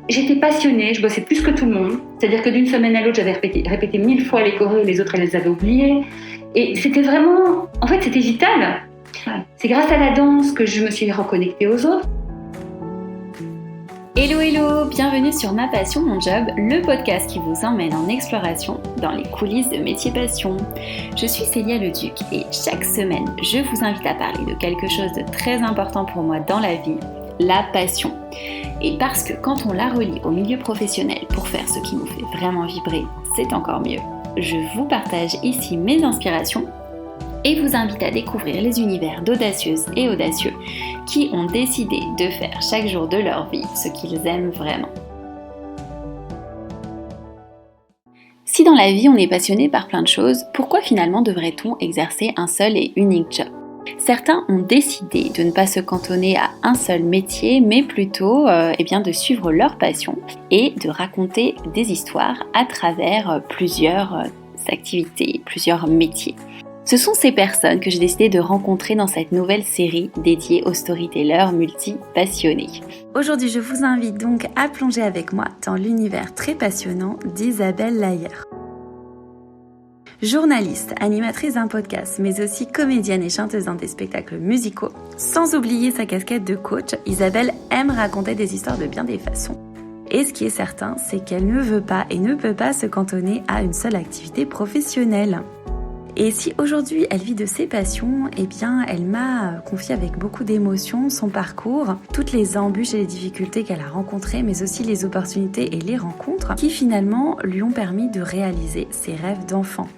J'étais passionnée, je bossais plus que tout le monde. C'est-à-dire que d'une semaine à l'autre, j'avais répété 1000 fois les chorés, les autres, elles les avaient oubliés. Et c'était vraiment... En fait, c'était vital. C'est grâce à la danse que je me suis reconnectée aux autres. Hello hello, bienvenue sur Ma Passion, Mon Job, le podcast qui vous emmène en exploration dans les coulisses de métiers passion. Je suis Célia Leduc et chaque semaine, je vous invite à parler de quelque chose de très important pour moi dans la vie, la passion. Et parce que quand on la relie au milieu professionnel pour faire ce qui nous fait vraiment vibrer, c'est encore mieux. Je vous partage ici mes inspirations et vous invite à découvrir les univers d'audacieuses et audacieux qui ont décidé de faire chaque jour de leur vie ce qu'ils aiment vraiment. Si dans la vie on est passionné par plein de choses, pourquoi finalement devrait-on exercer un seul et unique job ? Certains ont décidé de ne pas se cantonner à un seul métier, mais plutôt de suivre leur passion et de raconter des histoires à travers plusieurs activités, plusieurs métiers. Ce sont ces personnes que j'ai décidé de rencontrer dans cette nouvelle série dédiée aux storytellers multi-passionnés. Aujourd'hui, je vous invite donc à plonger avec moi dans l'univers très passionnant d'Isabelle Layer. Journaliste, animatrice d'un podcast, mais aussi comédienne et chanteuse dans des spectacles musicaux, sans oublier sa casquette de coach, Isabelle aime raconter des histoires de bien des façons. Et ce qui est certain, c'est qu'elle ne veut pas et ne peut pas se cantonner à une seule activité professionnelle. Et si aujourd'hui elle vit de ses passions, elle m'a confié avec beaucoup d'émotion son parcours, toutes les embûches et les difficultés qu'elle a rencontrées, mais aussi les opportunités et les rencontres qui finalement lui ont permis de réaliser ses rêves d'enfant.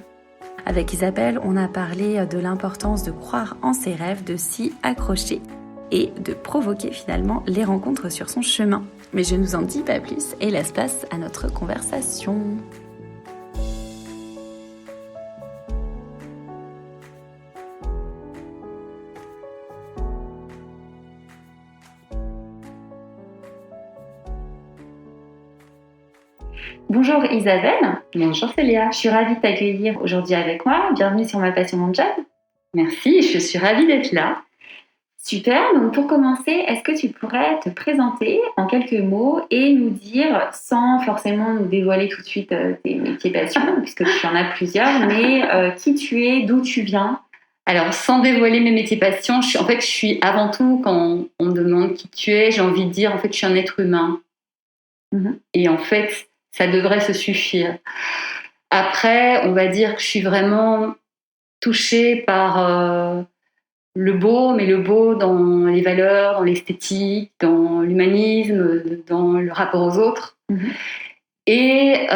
Avec Isabelle, on a parlé de l'importance de croire en ses rêves, de s'y accrocher et de provoquer finalement les rencontres sur son chemin. Mais je ne vous en dis pas plus et laisse place à notre conversation. Bonjour Isabelle. Bonjour Célia. Je suis ravie de t'accueillir aujourd'hui avec moi. Bienvenue sur Ma Passion, Mon Job. Merci, je suis ravie d'être là. Super, donc pour commencer, est-ce que tu pourrais te présenter en quelques mots et nous dire, sans forcément nous dévoiler tout de suite tes métiers passions, puisque tu en as plusieurs, mais qui tu es, d'où tu viens? Alors, sans dévoiler mes métiers passions, je suis avant tout, quand on me demande qui tu es, j'ai envie de dire, je suis un être humain. Et en fait, ça devrait se suffire. Après, on va dire que je suis vraiment touchée par le beau, mais le beau dans les valeurs, dans l'esthétique, dans l'humanisme, dans le rapport aux autres. Et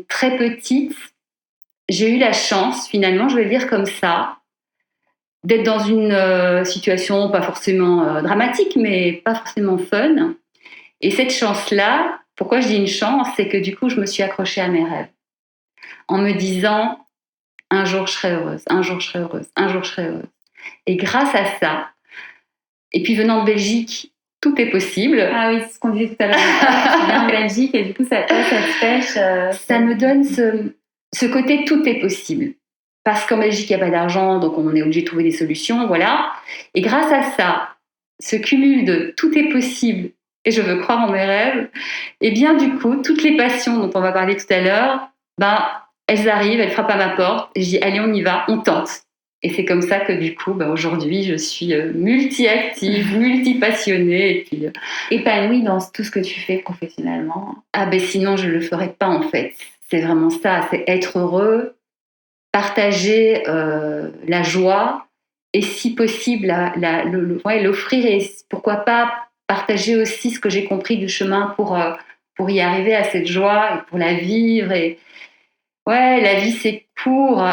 très petite, j'ai eu la chance, finalement, je vais le dire comme ça, d'être dans une situation pas forcément dramatique, mais pas forcément fun. Et cette chance-là, pourquoi je dis une chance, c'est que du coup, je me suis accrochée à mes rêves. En me disant, un jour je serai heureuse, un jour je serai heureuse, un jour je serai heureuse. Et grâce à ça, et puis venant de Belgique, tout est possible. Ah oui, c'est ce qu'on disait tout à l'heure. Tu viens de Belgique et du coup, ça te pêche. Ça me donne ce côté tout est possible. Parce qu'en Belgique, il n'y a pas d'argent, donc on est obligé de trouver des solutions, voilà. Et grâce à ça, ce cumul de tout est possible et je veux croire en mes rêves, et bien du coup, toutes les passions dont on va parler tout à l'heure, elles arrivent, elles frappent à ma porte, et je dis allez, on y va, on tente. Et c'est comme ça que du coup, aujourd'hui, je suis multi-active, multi-passionnée, et puis épanouie dans tout ce que tu fais professionnellement. Sinon, je ne le ferais pas en fait. C'est vraiment ça, c'est être heureux, partager la joie, et si possible, l'offrir, et pourquoi pas partager aussi ce que j'ai compris du chemin pour y arriver à cette joie et pour la vivre. Et la vie c'est court.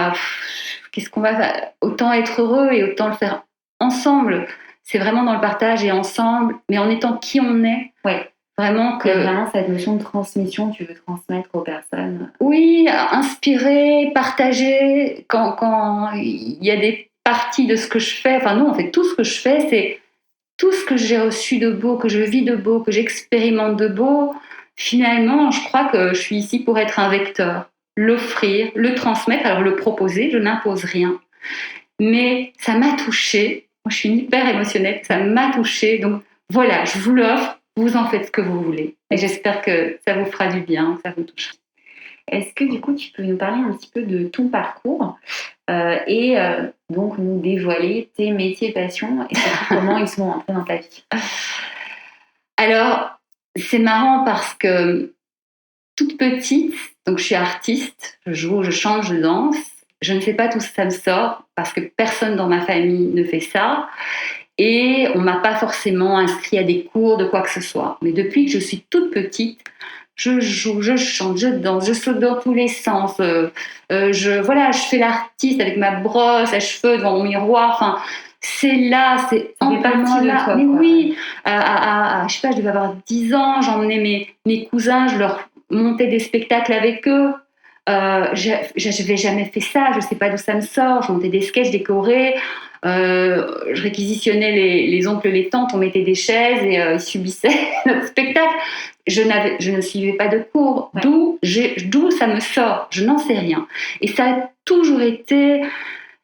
Qu'est-ce qu'on va faire ? Autant être heureux et autant le faire ensemble. C'est vraiment dans le partage et ensemble, mais en étant qui on est. Ouais. Vraiment que vraiment cette notion de transmission, tu veux transmettre aux personnes. Oui, inspirer, partager. Quand il y a des parties de ce que je fais, tout ce que je fais, c'est tout ce que j'ai reçu de beau, que je vis de beau, que j'expérimente de beau. Finalement, je crois que je suis ici pour être un vecteur, l'offrir, le transmettre, alors le proposer, je n'impose rien. Mais ça m'a touchée, moi je suis hyper émotionnelle, ça m'a touchée, donc voilà, je vous l'offre, vous en faites ce que vous voulez. Et j'espère que ça vous fera du bien, que ça vous touchera. Est-ce que du coup, tu peux nous parler un petit peu de ton parcours et donc nous dévoiler tes métiers passions et surtout comment ils sont entrés dans ta vie? Alors, c'est marrant parce que toute petite, donc je suis artiste, je joue, je chante, je danse. Je ne sais pas d'où ça me sort parce que personne dans ma famille ne fait ça. Et on ne m'a pas forcément inscrit à des cours de quoi que ce soit. Mais depuis que je suis toute petite, je joue, je chante, je danse, je saute dans tous les sens. Je fais l'artiste avec ma brosse à cheveux devant mon miroir. Enfin, c'est là, c'est amplement là. Toi, mais quoi. oui, je sais pas, je devais avoir 10 ans, j'emmenais mes cousins, je leur montais des spectacles avec eux. Je n'avais jamais fait ça, je ne sais pas d'où ça me sort. Je montais des sketchs décorés. Je réquisitionnais les oncles, les tantes, on mettait des chaises et ils subissaient notre spectacle. Je ne suivais pas de cours. Ouais. D'où ça me sort, je n'en sais rien. Et ça a toujours été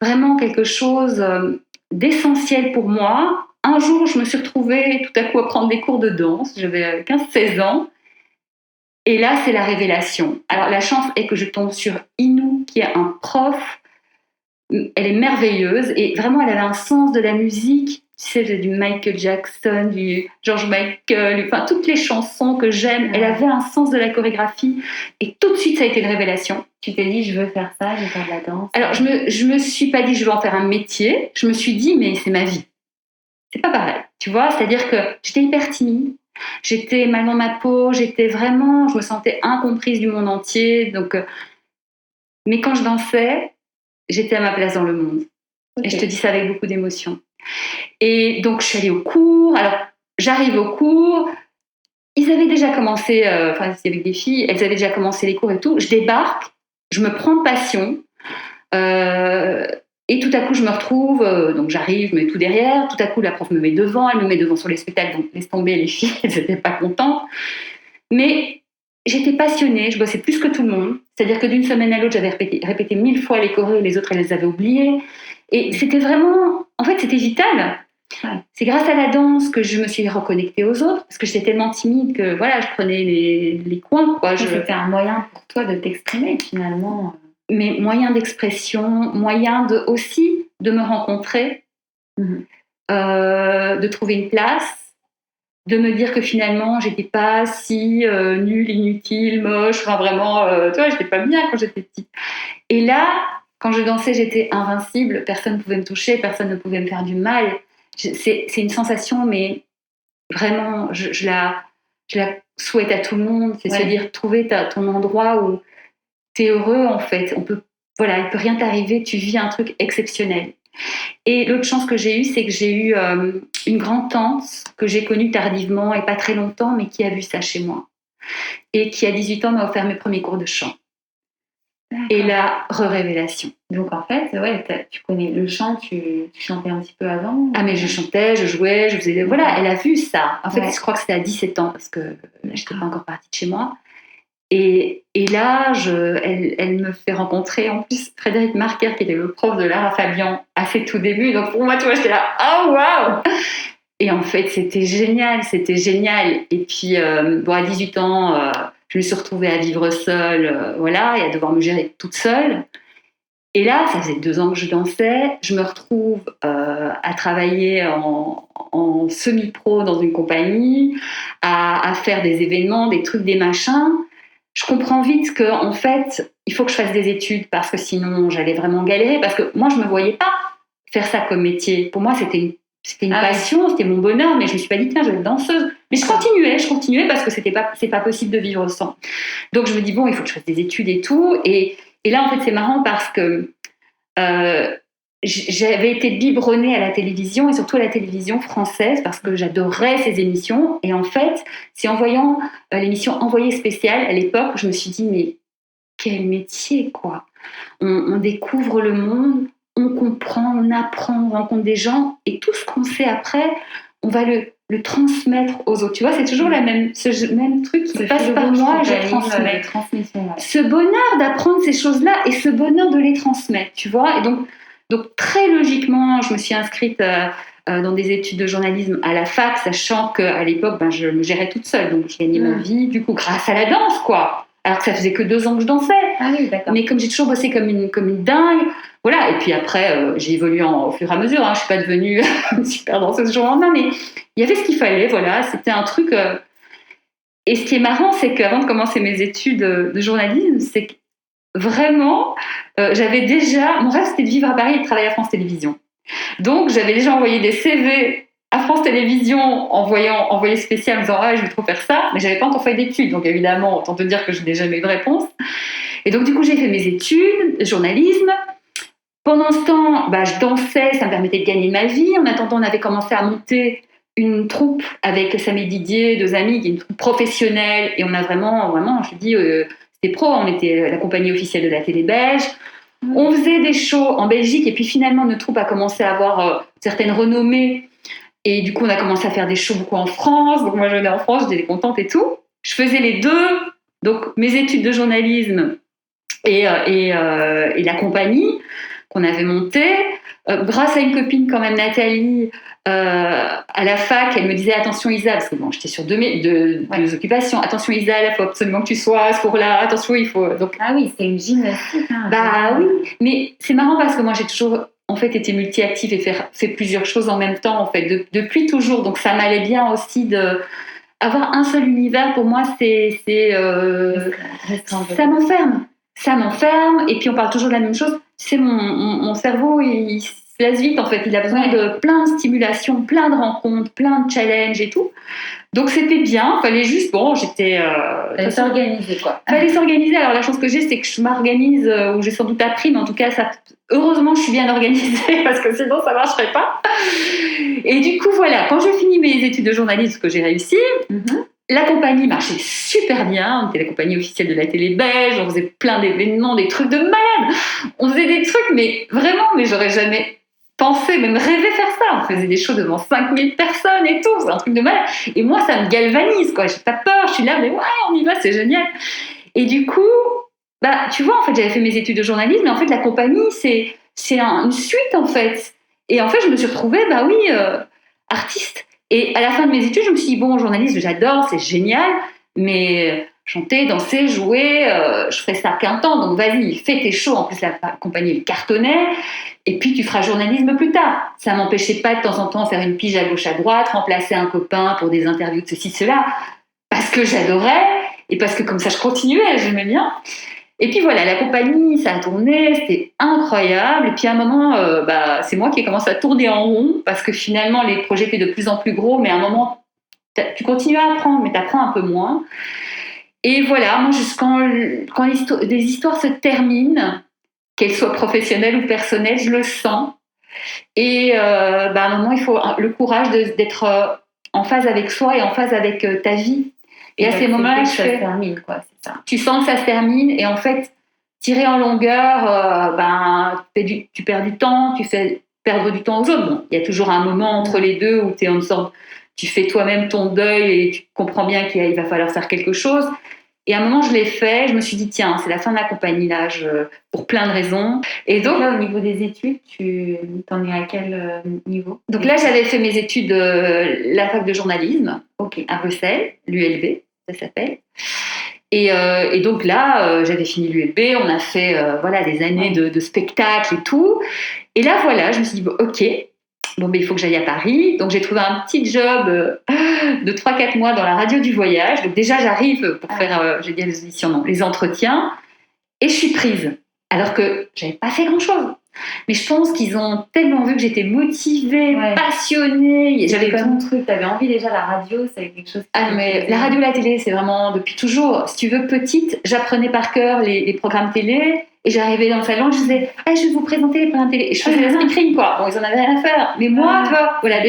vraiment quelque chose d'essentiel pour moi. Un jour, je me suis retrouvée tout à coup à prendre des cours de danse. J'avais 15-16 ans. Et là, c'est la révélation. Alors, la chance est que je tombe sur Inou, qui est un prof. Elle est merveilleuse et vraiment, elle avait un sens de la musique. Tu sais, du Michael Jackson, du George Michael, enfin, toutes les chansons que j'aime. Elle avait un sens de la chorégraphie et tout de suite, ça a été une révélation. Tu t'es dit, je veux faire ça, je veux faire de la danse. Alors, je me suis pas dit, je veux en faire un métier. Je me suis dit, mais c'est ma vie. C'est pas pareil, tu vois. C'est-à-dire que j'étais hyper timide. J'étais mal dans ma peau, je me sentais incomprise du monde entier. Donc, mais quand je dansais, j'étais à ma place dans le monde. Okay. Et je te dis ça avec beaucoup d'émotion. Et donc, je suis allée au cours. Alors, j'arrive au cours. Ils avaient déjà commencé, c'était avec des filles, elles avaient déjà commencé les cours et tout. Je débarque, je me prends de passion. Et tout à coup, je me retrouve, donc j'arrive, je mets tout derrière. Tout à coup, la prof me met devant, elle me met devant sur les spectacles, donc laisse tomber les filles, elles n'étaient pas contentes. Mais j'étais passionnée, je bossais plus que tout le monde. C'est-à-dire que d'une semaine à l'autre, j'avais répété 1000 fois les chorés, les autres, elles les avaient oubliés. Et c'était vraiment, en fait, c'était vital. Ouais. C'est grâce à la danse que je me suis reconnectée aux autres, parce que j'étais tellement timide que voilà, je prenais les coins. Quoi. C'était un moyen pour toi de t'exprimer finalement. Mais moyen d'expression, moyen aussi de me rencontrer, de trouver une place, de me dire que finalement j'étais pas si nulle, inutile, moche, enfin vraiment, tu vois, j'étais pas bien quand j'étais petite. Et là, quand je dansais, j'étais invincible, personne ne pouvait me toucher, personne ne pouvait me faire du mal. C'est une sensation, mais vraiment, je la souhaite à tout le monde, c'est se dire, trouver ton endroit où t'es heureux en fait, il peut rien t'arriver, tu vis un truc exceptionnel. Et l'autre chance que j'ai eue, c'est que j'ai eu une grand-tante que j'ai connue tardivement et pas très longtemps, mais qui a vu ça chez moi. Et qui à 18 ans m'a offert mes premiers cours de chant. D'accord. Et la révélation. Donc en fait, tu connais le chant, tu chantais un petit peu avant? Ah mais je chantais, je jouais, je faisais... Voilà, elle a vu ça. En fait, je crois que c'était à 17 ans, parce que je n'étais pas encore partie de chez moi. Et là, elle me fait rencontrer en plus Frédéric Marquer, qui était le prof de Lara Fabian à ses tout débuts. Donc pour moi, tu vois, j'étais là, oh waouh! Et en fait, c'était génial. Et puis, à 18 ans, je me suis retrouvée à vivre seule, et à devoir me gérer toute seule. Et là, ça faisait 2 ans que je dansais. Je me retrouve à travailler en semi-pro dans une compagnie, à faire des événements, des trucs, des machins. Je comprends vite qu'en fait, il faut que je fasse des études parce que sinon, j'allais vraiment galérer. Parce que moi, je ne me voyais pas faire ça comme métier. Pour moi, c'était une passion, c'était mon bonheur, mais je ne me suis pas dit, tiens, je vais être danseuse. Mais je continuais parce que c'est pas possible de vivre sans. Donc, je me dis, bon, il faut que je fasse des études et tout. Et là, en fait, c'est marrant parce que j'avais été biberonnée à la télévision et surtout à la télévision française parce que j'adorais ces émissions. Et en fait, c'est en voyant l'émission Envoyé spécial à l'époque, je me suis dit, mais quel métier, quoi. On découvre le monde, on comprend, on apprend, on rencontre des gens et tout ce qu'on sait après, on va le transmettre aux autres. Tu vois, c'est toujours ce même truc qui passe par moi et je transmets. Ce bonheur d'apprendre ces choses-là et ce bonheur de les transmettre, tu vois. Et donc très logiquement, je me suis inscrite dans des études de journalisme à la fac, sachant qu'à l'époque, je me gérais toute seule. Donc, je gagnais ma vie, du coup, grâce à la danse, quoi. Alors que ça faisait que 2 ans que je dansais. Ah oui, d'accord. Mais comme j'ai toujours bossé comme une dingue, voilà. Et puis après, j'ai évolué au fur et à mesure. Je ne suis pas devenue une super danseuse jour au lendemain, mais il y avait ce qu'il fallait, voilà. C'était un truc... Et ce qui est marrant, c'est qu'avant de commencer mes études de journalisme, c'est que vraiment, j'avais déjà... Mon rêve, c'était de vivre à Paris et de travailler à France Télévisions. Donc, j'avais déjà envoyé des CV à France Télévisions envoyé spécial en disant je vais trop faire ça, mais j'avais pas encore fait d'études, donc évidemment autant te dire que je n'ai jamais eu de réponse. Et donc du coup j'ai fait mes études de journalisme. Pendant ce temps je dansais, ça me permettait de gagner ma vie. En attendant, on avait commencé à monter une troupe avec Sam et Didier, 2 amis, une troupe professionnelle, et on a vraiment je dis c'était pro, on était la compagnie officielle de la télé belge. On faisait des shows en Belgique, et puis finalement notre troupe a commencé à avoir certaines renommées. Et du coup, on a commencé à faire des shows beaucoup en France. Donc moi, je venais en France, j'étais contente et tout. Je faisais les deux, donc mes études de journalisme et la compagnie qu'on avait montée. Grâce à une copine quand même, Nathalie, à la fac, elle me disait attention Isa, parce que j'étais sur deux occupations. Attention Isa, il faut absolument que tu sois à ce cours-là. Attention, il faut. Donc ah oui, c'est une gymnastique. Oui, mais c'est marrant parce que moi j'ai toujours en fait été multi-active et fait plusieurs choses en même temps en fait depuis toujours. Donc ça m'allait bien aussi de avoir un seul univers. Pour moi, ça m'enferme. Et puis on parle toujours de la même chose. Tu sais, mon cerveau il se lasse vite en fait. Il a besoin de plein de stimulations, plein de rencontres, plein de challenges et tout. Donc c'était bien, fallait juste, fallait s'organiser quoi. Fallait s'organiser. Alors la chance que j'ai, c'est que je m'organise, ou j'ai sans doute appris, mais en tout cas, heureusement, je suis bien organisée, parce que sinon ça marcherait pas. Et du coup, voilà, quand j'ai fini mes études de journalisme, que j'ai réussi, la compagnie marchait super bien. On était la compagnie officielle de la télé belge, on faisait plein d'événements, des trucs de malade. On faisait des trucs, mais j'aurais jamais pensé, même rêvé faire ça. On faisait des shows devant 5000 personnes et tout, c'est un truc de malade. Et moi, ça me galvanise, quoi. J'ai pas peur, je suis là, mais ouais, on y va, c'est génial. Et du coup, tu vois, en fait, j'avais fait mes études de journalisme, mais en fait, la compagnie, c'est une suite, en fait. Et en fait, je me suis retrouvée, artiste. Et à la fin de mes études, je me suis dit, journaliste, j'adore, c'est génial, mais chanter, danser, jouer, je ferai ça qu'un temps, donc vas-y, fais tes shows. En plus, la compagnie, elle cartonnait, et puis tu feras journalisme plus tard. Ça m'empêchait pas de temps en temps faire une pige à gauche, à droite, remplacer un copain pour des interviews de ceci, cela, parce que j'adorais, et parce que comme ça, je continuais, j'aimais bien. Et puis voilà, la compagnie, ça a tourné, c'était incroyable. Et puis à un moment, c'est moi qui ai commencé à tourner en rond, parce que finalement, les projets étaient de plus en plus gros, mais à un moment, tu continues à apprendre, mais tu apprends un peu moins. Et voilà, moi, quand des histoires se terminent, qu'elles soient professionnelles ou personnelles, je le sens. Et à un moment, il faut le courage d'être en phase avec soi et en phase avec ta vie. Et à ces moments-là, ça se termine, quoi, c'est ça. Tu sens que ça se termine, et en fait, tirer en longueur, tu perds du temps, tu fais perdre du temps aux autres. Bon, il y a toujours un moment entre les deux où tu fais toi-même ton deuil et tu comprends bien qu'il va falloir faire quelque chose. Et à un moment, je l'ai fait, je me suis dit, tiens, c'est la fin de la compagnie, là, pour plein de raisons. Et donc là, au niveau des études, tu t'en es à quel niveau ? Donc là, j'avais fait mes études de la fac de journalisme, à Bruxelles, l'ULB, ça s'appelle. Et donc là, j'avais fini l'ULB, on a fait des années de spectacle et tout. Et là, voilà, je me suis dit, il faut que j'aille à Paris. Donc j'ai trouvé un petit job de 3-4 mois dans la radio du voyage. Donc déjà, j'arrive pour faire, j'ai dit les auditions, non, les entretiens. Et je suis prise. Alors que j'avais pas fait grand-chose. Mais je pense qu'ils ont tellement vu que j'étais motivée, passionnée. J'avais pas mon truc, t'avais envie déjà, la radio, c'est quelque chose. Mais la radio, la télé, c'est vraiment depuis toujours. Si tu veux, petite, j'apprenais par cœur les programmes télé, et j'arrivais dans le salon, je disais, je vais vous présenter les programmes télé. Et je faisais la speakerine, quoi. Bon, ils en avaient rien à faire. Mais moi, tu vois, voilà,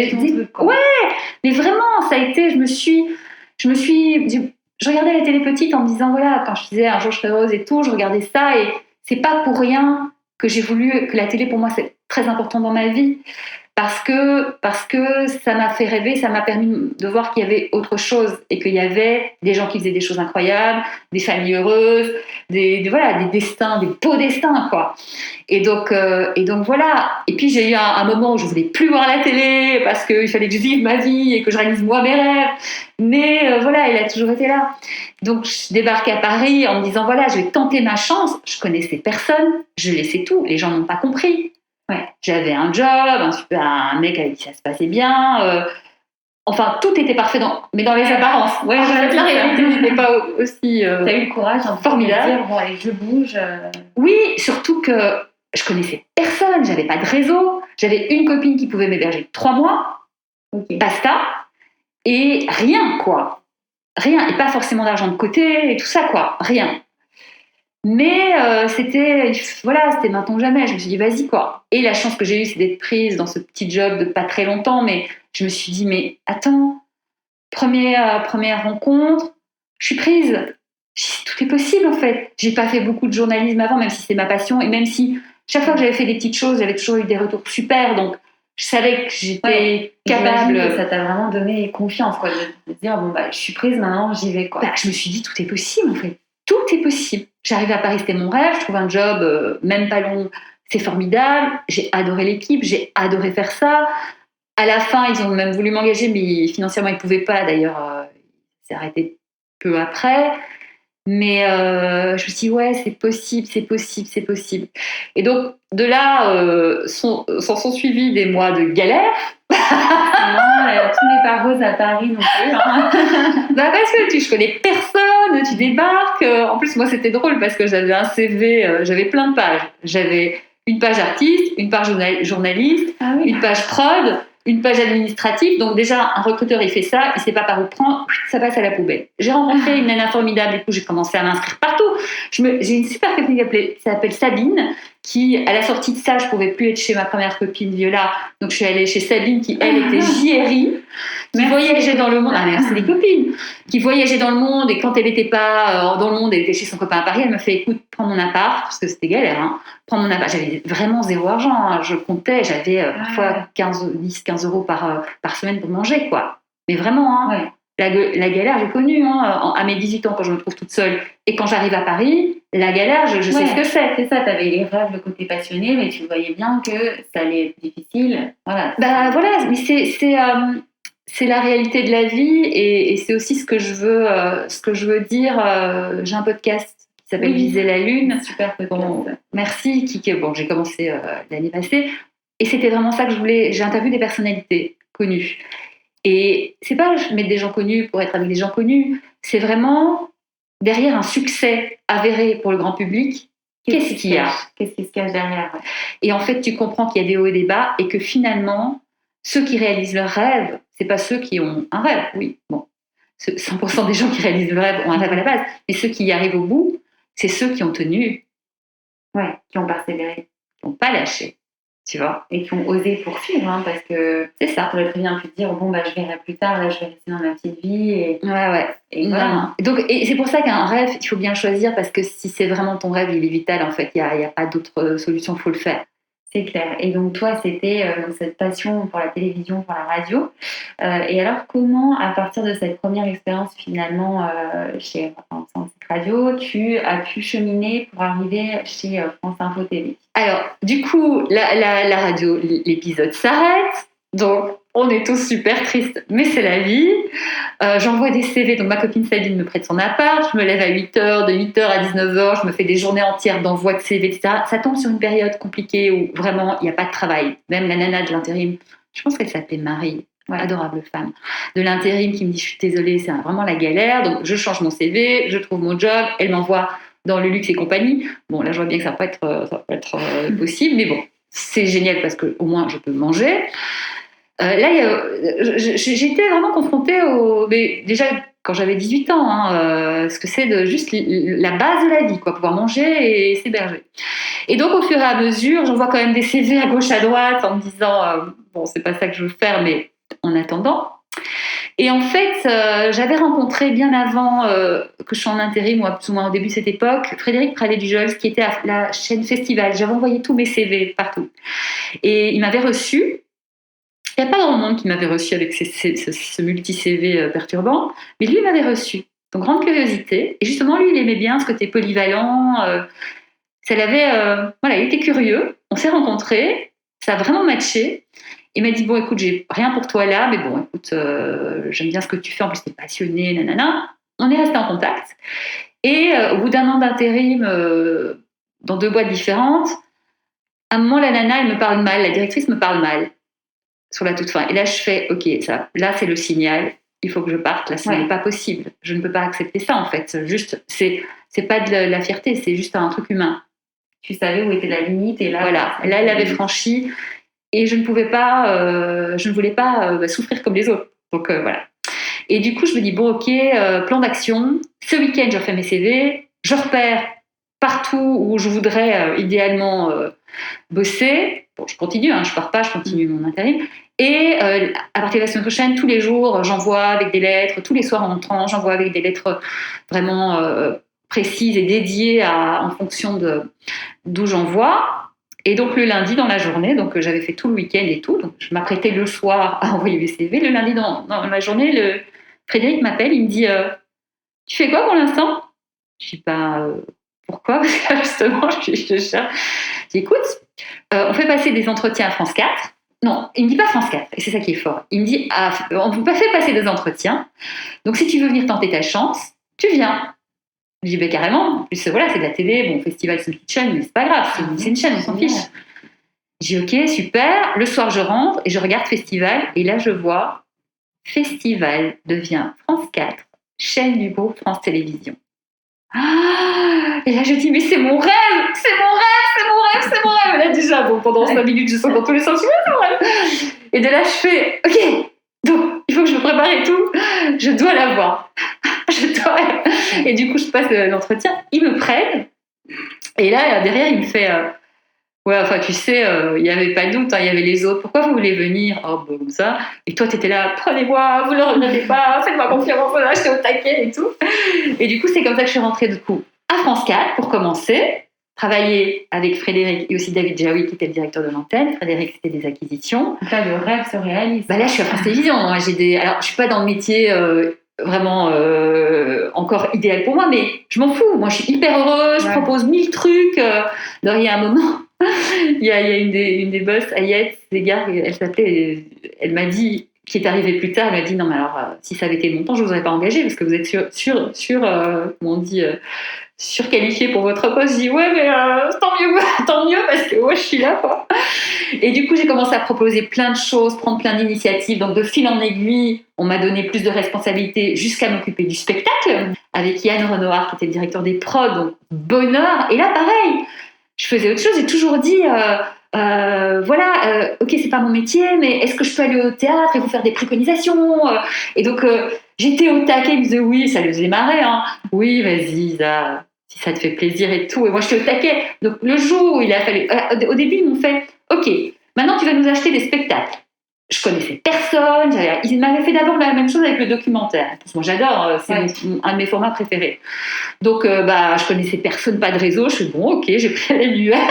mais vraiment, ça a été, je regardais la télé petite en me disant, voilà, quand je disais un jour je serai heureuse et tout, je regardais ça, et c'est pas pour rien que j'ai voulu que la télé, pour moi, c'est très important dans ma vie, parce que ça m'a fait rêver, ça m'a permis de voir qu'il y avait autre chose et qu'il y avait des gens qui faisaient des choses incroyables, des familles heureuses, des destins, des beaux destins, quoi. Et donc voilà. Et puis j'ai eu un moment où je voulais plus voir la télé parce qu'il fallait que je vive ma vie et que je réalise moi mes rêves. Mais voilà, il a toujours été là. Donc je débarquais à Paris en me disant voilà, je vais tenter ma chance. Je connaissais personne, je laissais tout. Les gens n'ont pas compris. Ouais. J'avais un job, un mec avec qui ça se passait bien. Enfin, tout était parfait, mais dans les apparences. Ouais, en fait, la réalité n'était pas aussi t'as eu le courage formidable. De dire, bon, allez, je bouge. Oui, surtout que je connaissais personne, j'avais pas de réseau. J'avais une copine qui pouvait m'héberger 3 mois, basta, et rien, quoi. Rien, et pas forcément d'argent de côté, et tout ça, quoi. Rien. Mais c'était maintenant ou jamais. Je me suis dit, vas-y, quoi. Et la chance que j'ai eue, c'est d'être prise dans ce petit job de pas très longtemps, mais je me suis dit, mais attends, première rencontre, je suis prise. Tout est possible, en fait. J'ai pas fait beaucoup de journalisme avant, même si c'est ma passion, et même si chaque fois que j'avais fait des petites choses, j'avais toujours eu des retours super, donc je savais que j'étais capable. Que ça t'a vraiment donné confiance, quoi, de dire, bon, bah, je suis prise, maintenant, j'y vais, quoi. Bah, je me suis dit, tout est possible, en fait. Tout est possible. J'arrivais à Paris, c'était mon rêve. Je trouve un job même pas long, c'est formidable. J'ai adoré l'équipe, j'ai adoré faire ça. À la fin, ils ont même voulu m'engager, mais financièrement, ils ne pouvaient pas. D'ailleurs, c'est arrêté peu après. Mais je me suis dit, ouais, c'est possible, c'est possible, c'est possible. Et donc, de là, s'en sont suivis des mois de galère. Tout n'est pas rose à Paris non plus. Hein. Bah parce que je connais personne, tu débarques. En plus, moi, c'était drôle parce que j'avais un CV, j'avais plein de pages. J'avais une page artiste, une page journaliste, une page prod, une page administrative. Donc déjà, un recruteur, il fait ça, il sait pas par où prendre, ça passe à la poubelle. J'ai rencontré une nana formidable, du coup, j'ai commencé à m'inscrire partout. J'ai une super copine qui s'appelle Sabine, qui, à la sortie de ça, je pouvais plus être chez ma première copine Viola, donc je suis allée chez Sabine, qui, elle, était JRI, qui voyageait dans le monde. Ah, merci des copines, qui voyageait dans le monde, et quand elle n'était pas dans le monde, elle était chez son copain à Paris, elle m'a fait, écoute, prends mon appart, parce que c'était galère, hein, prends mon appart. J'avais vraiment zéro argent, hein. Je comptais, j'avais parfois 10-15 euros par semaine pour manger, quoi. Mais vraiment, hein. Ouais. La galère, j'ai connu à mes 18 ans quand je me trouve toute seule. Et quand j'arrive à Paris, la galère, je sais ce que c'est. C'est ça, tu avais les rêves, le côté passionné, mais tu voyais bien que ça allait être difficile. Voilà. Bah voilà, mais c'est la réalité de la vie et c'est aussi ce que je veux dire. J'ai un podcast qui s'appelle Viser la Lune. Super podcast. Bon, merci, j'ai commencé l'année passée. Et c'était vraiment ça que je voulais. J'ai interviewé des personnalités connues. Et c'est pas mettre des gens connus pour être avec des gens connus, c'est vraiment derrière un succès avéré pour le grand public, qu'est-ce qu'il y a ? Qu'est-ce qui se cache derrière ? Et en fait, tu comprends qu'il y a des hauts et des bas et que finalement, ceux qui réalisent leur rêve, c'est pas ceux qui ont un rêve, oui, bon. 100% des gens qui réalisent le rêve ont un rêve à la base, mais ceux qui y arrivent au bout, c'est ceux qui ont tenu. Ouais, qui ont persévéré. Qui n'ont pas lâché. Tu vois, et qui ont osé poursuivre, hein, parce que c'est ça. Tu aurais très bien pu te dire, bon, bah, je verrai plus tard, là, je vais rester dans ma petite vie. Et... Ouais. Et voilà. Donc, et c'est pour ça qu'un rêve, il faut bien choisir, parce que si c'est vraiment ton rêve, il est vital, en fait. Il n'y a pas d'autre solution, il faut le faire. C'est clair. Et donc, toi, c'était cette passion pour la télévision, pour la radio. Et alors, comment, à partir de cette première expérience, finalement, chez France Radio, tu as pu cheminer pour arriver chez France Info TV ? Alors, du coup, la radio, l'épisode s'arrête. Donc, on est tous super tristes, mais c'est la vie. J'envoie des CV, donc ma copine Sabine me prête son appart, je me lève à 8h, de 8h à 19h, je me fais des journées entières d'envoi de CV, etc. Ça tombe sur une période compliquée où vraiment il n'y a pas de travail. Même la nana de l'intérim, je pense qu'elle s'appelait Marie, adorable femme, de l'intérim qui me dit « je suis désolée, c'est vraiment la galère ». Donc je change mon CV, je trouve mon job, elle m'envoie dans le luxe et compagnie. Bon, là je vois bien que ça va pas être possible, mais bon, c'est génial parce qu'au moins je peux manger. Là, j'étais vraiment confrontée mais déjà quand j'avais 18 ans, ce que c'est juste la base de la vie, quoi, pouvoir manger et s'héberger. Et donc, au fur et à mesure, j'envoie quand même des CV à gauche, à droite, en me disant, bon, c'est pas ça que je veux faire, mais en attendant. Et en fait, j'avais rencontré bien avant que je sois en intérim, ou plus ou moins au début de cette époque, Frédéric Pralet-Dujols, qui était à la chaîne Festival. J'avais envoyé tous mes CV partout. Et il m'avait reçue. Il n'y a pas grand monde qui m'avait reçu avec ce multi-CV perturbant, mais lui m'avait reçu. Donc, grande curiosité. Et justement, lui, il aimait bien ce côté polyvalent. Voilà, il était curieux. On s'est rencontrés. Ça a vraiment matché. Il m'a dit, bon, écoute, j'ai rien pour toi là, mais bon, écoute, j'aime bien ce que tu fais. En plus, t'es passionné, nanana. On est resté en contact. Et au bout d'un an d'intérim dans 2 boîtes différentes, à un moment, la nana, elle me parle mal. La directrice me parle mal sur la toute fin. Et là, je fais, OK, là, c'est le signal. Il faut que je parte. Là, ce n'est pas possible. Je ne peux pas accepter ça, en fait. Juste, c'est pas de la fierté, c'est juste un truc humain. Tu savais où était la limite et là... Voilà. Là, elle l'avait franchie et je ne voulais pas souffrir comme les autres. Donc, voilà. Et du coup, je me dis, bon, OK, plan d'action. Ce week-end, je refais mes CV. Je repère partout où je voudrais idéalement bosser. Bon, je continue, je pars pas, je continue mon intérim. Et à partir de la semaine prochaine, tous les jours, j'envoie avec des lettres. Tous les soirs en entrant, j'envoie avec des lettres vraiment précises et dédiées en fonction d'où j'envoie. Et donc le lundi dans la journée, donc j'avais fait tout le week-end et tout, donc je m'apprêtais le soir à envoyer les CV. Le lundi dans la journée, Frédéric m'appelle, il me dit tu fais quoi pour l'instant? Je dis pourquoi? Parce que justement, je cherche. Je dis écoute, on fait passer des entretiens à France 4. Non, il me dit pas France 4, et c'est ça qui est fort. Il me dit on vous fait passer des entretiens, donc si tu veux venir tenter ta chance, tu viens. Je dis carrément, en plus voilà, c'est de la télé, bon, festival c'est une petite chaîne, mais c'est pas grave, c'est une chaîne, on s'en fiche. Je dis ok, super, le soir je rentre et je regarde festival, et là je vois festival devient France 4, chaîne du groupe France Télévisions. Et là je dis mais c'est mon rêve. Là déjà, bon, pendant 5 minutes je sens dans tous les sens, c'est mon rêve. Et de là je fais ok, donc il faut que je me prépare et tout, je dois l'avoir. Et du coup je passe l'entretien, ils me prennent et là derrière il me fait tu sais, il n'y avait pas de doute, il y avait les autres, pourquoi vous voulez venir? Comme ça. Et toi t'étais là, prenez-moi, vous ne le regrettez pas, faites-moi confiance, là j'étais au taquet et tout. Et du coup c'est comme ça que je suis rentrée du coup à France 4 pour commencer, travailler avec Frédéric et aussi David Jaoui qui était le directeur de l'antenne. Frédéric c'était des acquisitions. Là le rêve se réalise. Là je suis à France Télévisions, alors je suis pas dans le métier vraiment encore idéal pour moi, mais je m'en fous, moi je suis hyper heureuse, je propose 1000 trucs. Il y a un moment il y a une des boss, Ayette, des gars, elle m'a dit, qui est arrivée plus tard, elle m'a dit non mais alors si ça avait été mon temps je vous aurais pas engagé parce que vous êtes comment on dit surqualifié pour votre poste. Je dis ouais mais tant mieux parce que je suis là quoi. Et du coup j'ai commencé à proposer plein de choses, prendre plein d'initiatives, donc de fil en aiguille on m'a donné plus de responsabilités jusqu'à m'occuper du spectacle avec Yann Renoir qui était le directeur des prods, donc bonheur. Et là pareil je faisais autre chose, j'ai toujours dit ok c'est pas mon métier mais est-ce que je peux aller au théâtre et vous faire des préconisations et donc j'étais au taquet, ils me disaient oui, ça les faisait marrer, oui vas-y Isa, si ça te fait plaisir et tout, et moi je suis au taquet. Donc le jour où il a fallu au début ils m'ont fait ok maintenant tu vas nous acheter des spectacles. Je connaissais personne, ils m'avaient fait d'abord la même chose avec le documentaire. Moi j'adore, c'est un de mes formats préférés. Donc je connaissais personne, pas de réseau, je suis bon ok, j'ai pris l'annuaire.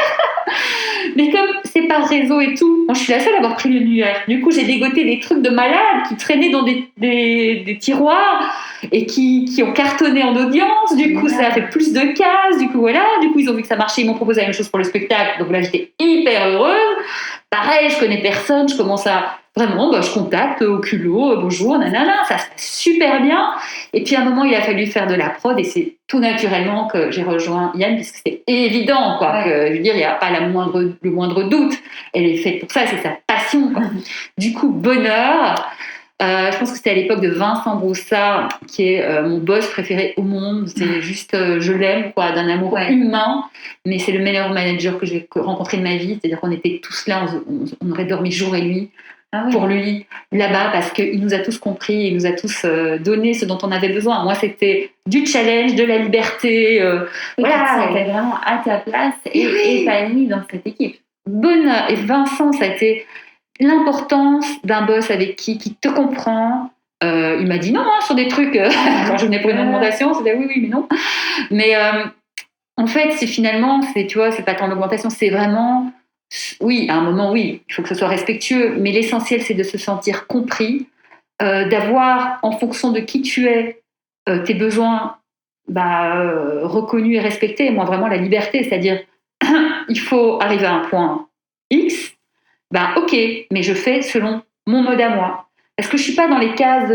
Mais comme c'est par réseau et tout, moi je suis la seule à avoir pris l'annuaire. Du coup j'ai dégoté des trucs de malades qui traînaient dans des tiroirs et qui ont cartonné en audience. Du coup ça a fait plus de cases. Du coup ils ont vu que ça marchait, ils m'ont proposé la même chose pour le spectacle. Donc là j'étais hyper heureuse. Pareil, je connais personne, je commence à vraiment, je contacte au culot, bonjour, nanana, ça se passe super bien. Et puis à un moment, il a fallu faire de la prod et c'est tout naturellement que j'ai rejoint Yann, puisque c'était évident, quoi. Que, je veux dire, il n'y a pas le moindre doute. Elle est faite pour ça, c'est sa passion, quoi. Du coup, bonheur. Je pense que c'était à l'époque de Vincent Broussard, qui est mon boss préféré au monde. C'est juste, je l'aime, quoi, d'un amour humain. Mais c'est le meilleur manager que j'ai rencontré de ma vie. C'est-à-dire qu'on était tous là, on aurait dormi jour et nuit. Pour lui, là-bas, parce qu'il nous a tous compris, il nous a tous donné ce dont on avait besoin. Moi, c'était du challenge, de la liberté. Voilà, tu étais vraiment à ta place et épanouie dans cette équipe. Bonheur. Et Vincent, ça a été l'importance d'un boss avec qui te comprend. Il m'a dit non, sur des trucs. Quand je venais pour une augmentation, c'était oui, mais non. Mais en fait, c'est pas tant l'augmentation, c'est vraiment oui, à un moment, oui, il faut que ce soit respectueux, mais l'essentiel, c'est de se sentir compris, d'avoir, en fonction de qui tu es, tes besoins reconnus et respectés. Moi, vraiment, la liberté, c'est-à-dire, il faut arriver à un point X, ok, mais je fais selon mon mode à moi. Parce que je ne suis pas dans les cases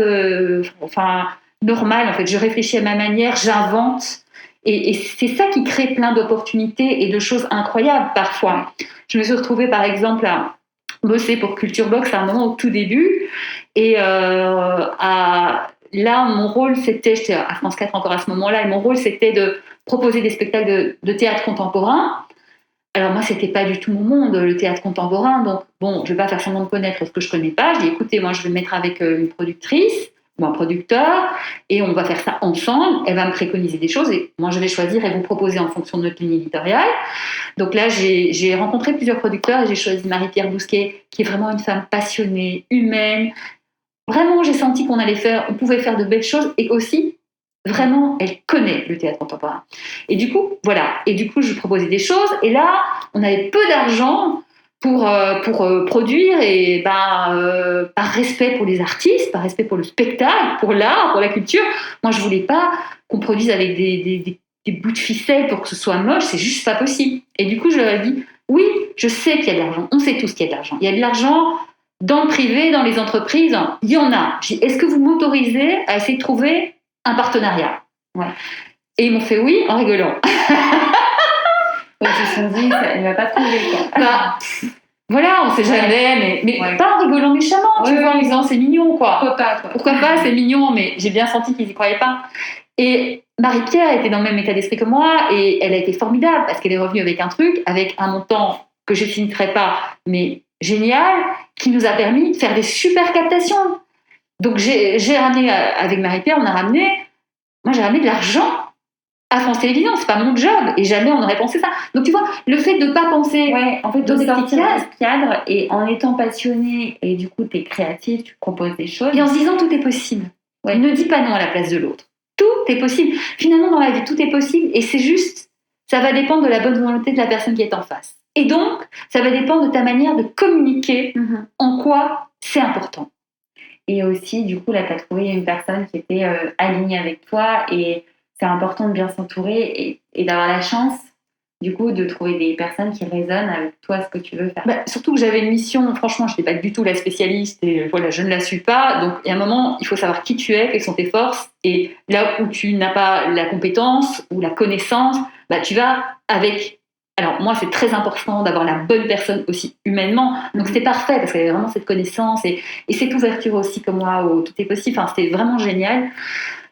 normales, en fait. Je réfléchis à ma manière, j'invente. Et c'est ça qui crée plein d'opportunités et de choses incroyables parfois. Je me suis retrouvée, par exemple, à bosser pour Culture Box à un moment au tout début. Et là, mon rôle, c'était, j'étais à France 4 encore à ce moment-là, et mon rôle, c'était de proposer des spectacles de théâtre contemporain. Alors moi, c'était pas du tout mon monde, le théâtre contemporain. Donc bon, je vais pas faire semblant de connaître ce que je connais pas. Je dis, écoutez, moi, je vais me mettre avec une productrice ou un producteur, et on va faire ça ensemble. Elle va me préconiser des choses, et moi, je vais choisir et vous proposer en fonction de notre ligne éditoriale. Donc là, j'ai rencontré plusieurs producteurs, et j'ai choisi Marie-Pierre Bousquet, qui est vraiment une femme passionnée, humaine. Vraiment, j'ai senti on pouvait faire de belles choses, et aussi, vraiment, elle connaît le théâtre contemporain. Et du coup, voilà. Et du coup, je lui proposais des choses, et là, on avait peu d'argent pour produire, et par respect pour les artistes, par respect pour le spectacle, pour l'art, pour la culture, moi, je voulais pas qu'on produise avec des bouts de ficelle pour que ce soit moche, c'est juste pas possible. Et du coup, je leur ai dit, oui, je sais qu'il y a de l'argent, on sait tous qu'il y a de l'argent. Il y a de l'argent dans le privé, dans les entreprises, il y en a. J'ai dit, est-ce que vous m'autorisez à essayer de trouver un partenariat? Ouais. Et ils m'ont fait oui en rigolant. Ils se sont dit, elle ne va pas trouver quoi. Voilà, on sait jamais, mais ouais. Pas en rigolant méchamment, tu vois, en disant c'est mignon quoi. Pourquoi pas, c'est mignon, mais j'ai bien senti qu'ils y croyaient pas. Et Marie-Pierre était dans le même état d'esprit que moi, et elle a été formidable parce qu'elle est revenue avec un truc, avec un montant que je ne citerai pas, mais génial, qui nous a permis de faire des super captations. Donc j'ai ramené, avec Marie-Pierre, j'ai ramené de l'argent à France Télévisions, c'est pas mon job, et jamais on aurait pensé ça. Donc tu vois, le fait de pas penser, en fait, de sortir de ce cadre, et en étant passionné, et du coup t'es créatif, tu proposes des choses, et en se disant tout est possible. Ouais. Ne dis pas non à la place de l'autre. Tout est possible. Finalement, dans la vie, tout est possible, et c'est juste, ça va dépendre de la bonne volonté de la personne qui est en face. Et donc, ça va dépendre de ta manière de communiquer en quoi c'est important. Et aussi, du coup, là, tu as trouvé une personne qui était alignée avec toi, et c'est important de bien s'entourer et d'avoir la chance, du coup, de trouver des personnes qui résonnent avec toi, ce que tu veux faire. Surtout que j'avais une mission, franchement, je n'étais pas du tout la spécialiste, et voilà, je ne la suis pas. Donc, il y a un moment, il faut savoir qui tu es, quelles sont tes forces, et là où tu n'as pas la compétence ou la connaissance, tu vas avec... Alors, moi, c'est très important d'avoir la bonne personne aussi humainement. Donc, c'était parfait parce qu'elle avait vraiment cette connaissance et cette ouverture aussi, comme moi, où tout est possible. Enfin, c'était vraiment génial.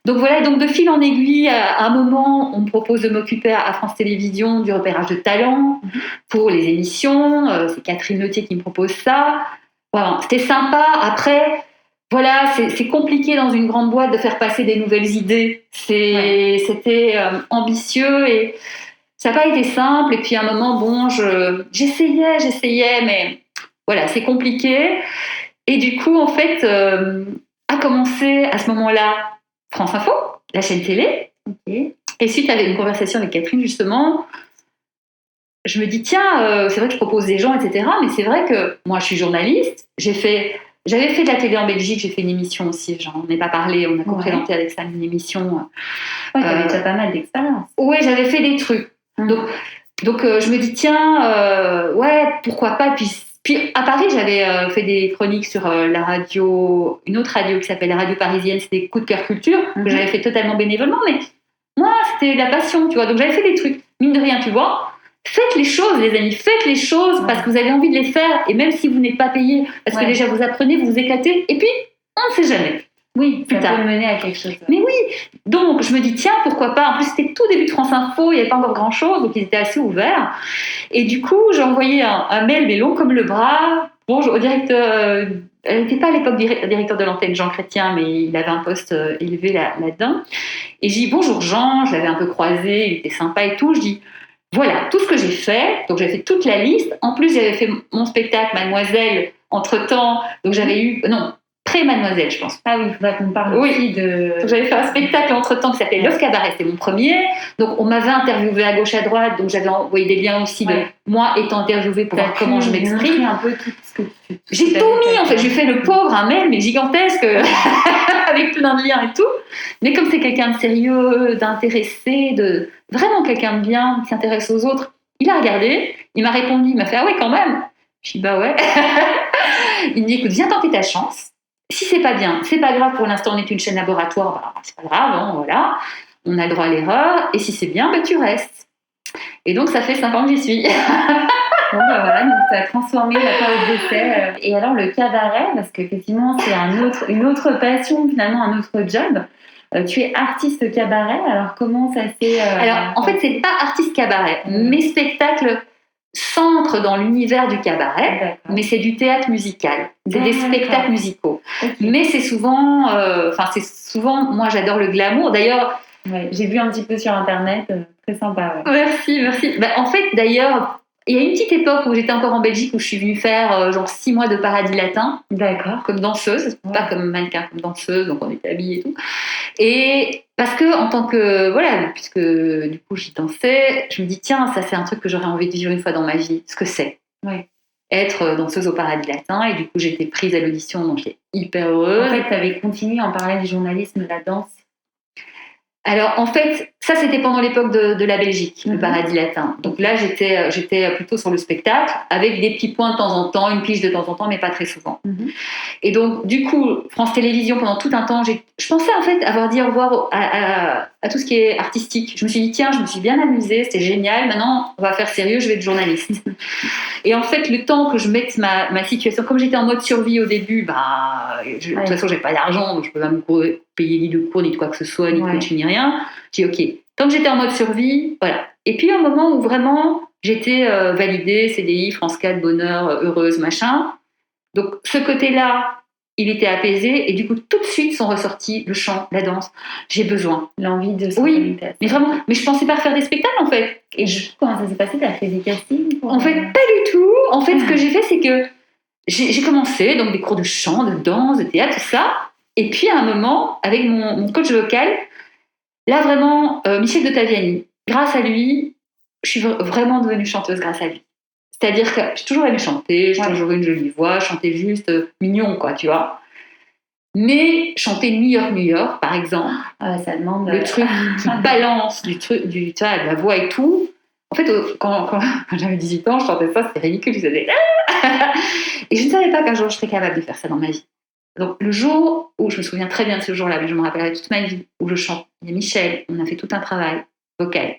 Donc, voilà. Donc, de fil en aiguille, à un moment, on me propose de m'occuper à France Télévisions du repérage de talents pour les émissions. C'est Catherine Leutier qui me propose ça. Voilà. C'était sympa. Après, voilà, c'est compliqué dans une grande boîte de faire passer des nouvelles idées. C'était ambitieux et... ça n'a pas été simple, et puis à un moment, j'essayais, mais voilà, c'est compliqué. Et du coup, en fait, a commencé à ce moment-là France Info, la chaîne télé. Okay. Et suite à une conversation avec Catherine, justement, je me dis, tiens, c'est vrai que je propose des gens, etc. Mais c'est vrai que moi, je suis journaliste. J'avais fait de la télé en Belgique, j'ai fait une émission aussi, j'en ai pas parlé, on a co-présenté avec ça une émission. Ouais, t'avais déjà pas mal d'expérience. Oui, j'avais fait des trucs. Donc je me dis, tiens, pourquoi pas. Puis à Paris, j'avais fait des chroniques sur la radio, une autre radio qui s'appelle la radio parisienne, c'était Coup de cœur culture, que j'avais fait totalement bénévolement, mais moi, c'était de la passion, tu vois. Donc j'avais fait des trucs, mine de rien, tu vois. Faites les choses, les amis, faites les choses parce que vous avez envie de les faire, et même si vous n'êtes pas payé, parce que déjà vous apprenez, vous vous éclatez, et puis on ne sait jamais. Oui, ça peut mener à quelque chose. Mais oui, donc je me dis, tiens, pourquoi pas. En plus, c'était tout début de France Info, il n'y avait pas encore grand-chose, donc ils étaient assez ouverts. Et du coup, j'ai envoyé un mail, mais long comme le bras, au directeur, elle n'était pas à l'époque directeur de l'antenne, Jean Chrétien, mais il avait un poste élevé là-dedans. Et j'ai dit, bonjour Jean, je l'avais un peu croisé, il était sympa et tout. Je dis, voilà, tout ce que j'ai fait, donc j'ai fait toute la liste. En plus, j'avais fait mon spectacle, Mademoiselle, entre-temps, donc j'avais eu... Non, pré-Mademoiselle, je pense. Ah oui, il faudrait qu'on parle aussi de... Donc, j'avais fait un spectacle entre-temps qui s'appelait Love Cabaret, c'était mon premier. Donc, on m'avait interviewé à gauche, à droite, donc j'avais envoyé des liens aussi de moi étant interviewée pour voir comment je m'exprime. Un peu tout ce que j'ai tout mis, en fait. J'ai fait le pauvre, un mail, mais gigantesque, avec plein de liens et tout. Mais comme c'est quelqu'un de sérieux, d'intéressé, de vraiment quelqu'un de bien, qui s'intéresse aux autres, il a regardé, il m'a répondu, il m'a fait « Ah ouais, quand même !» Je dis « Bah ouais !» Il me dit « Écoute, viens tenter ta chance. Si c'est pas bien, c'est pas grave, pour l'instant on est une chaîne laboratoire, bah, c'est pas grave, hein, voilà. On a le droit à l'erreur, et si c'est bien, bah, tu restes. » Et donc ça fait 5 ans que j'y suis. Bon, bah voilà, donc tu as transformé la période d'essai. Et alors le cabaret, parce qu'effectivement c'est une autre passion, finalement un autre job. Tu es artiste cabaret, alors comment ça s'est... Alors en fait c'est pas artiste cabaret, mes spectacles s'entrent dans l'univers du cabaret, mais c'est du théâtre musical, c'est des spectacles musicaux. Okay. Mais c'est souvent, moi j'adore le glamour, d'ailleurs... Ouais, j'ai vu un petit peu sur internet, très sympa. Ouais. Merci. Bah, en fait d'ailleurs... Il y a une petite époque où j'étais encore en Belgique où je suis venue faire genre 6 mois de Paradis Latin. D'accord. Comme danseuse, pas comme mannequin, comme danseuse, donc on était habillés et tout. Et parce que en tant que, voilà, puisque du coup j'y dansais, je me dis tiens, ça c'est un truc que j'aurais envie de vivre une fois dans ma vie, ce que c'est. Ouais. Être danseuse au Paradis Latin, et du coup j'ai été prise à l'audition, donc j'étais hyper heureuse. En fait, tu avais continué en parallèle du journalisme, la danse. Alors, en fait, ça, c'était pendant l'époque de la Belgique, le Paradis Latin. Donc là, j'étais plutôt sur le spectacle, avec des petits points de temps en temps, une pige de temps en temps, mais pas très souvent. Et donc, du coup, France Télévisions, pendant tout un temps, je pensais en fait avoir dit au revoir à tout ce qui est artistique. Je me suis dit, tiens, je me suis bien amusée, c'était génial, maintenant, on va faire sérieux, je vais être journaliste. Et en fait, le temps que je mette ma situation, comme j'étais en mode survie au début, de toute façon, j'ai pas d'argent, donc je peux pas me payer ni de cours, ni de quoi que ce soit, ni de coaching, ni rien. J'ai dit, ok, tant que j'étais en mode survie, voilà. Et puis, un moment où vraiment, j'étais validée, CDI, France 4, bonheur, heureuse, machin. Donc, ce côté-là, il était apaisé, et du coup, tout de suite sont ressortis le chant, la danse. J'ai besoin. L'envie de se connecter. Mais vraiment, mais je pensais pas refaire des spectacles, en fait. Et comment ça s'est passé? T'as fait des castings En fait, pas du tout. En fait, ce que j'ai fait, c'est que j'ai commencé, donc des cours de chant, de danse, de théâtre, tout ça. Et puis, à un moment, avec mon coach vocal, là, vraiment, Michel de Taviani, grâce à lui, je suis vraiment devenue chanteuse grâce à lui. C'est-à-dire que j'ai toujours aimé chanter, j'ai toujours eu une jolie voix, chanter juste mignon, quoi, tu vois. Mais chanter New York, par exemple, ça demande le truc qui balance tu vois, de la voix et tout. En fait, quand j'avais 18 ans, je chantais ça, c'était ridicule. Je faisais et je ne savais pas qu'un jour je serais capable de faire ça dans ma vie. Donc, le jour où, je me souviens très bien de ce jour-là, mais je me rappellerai toute ma vie, où je chante, il y a Michel, on a fait tout un travail vocal.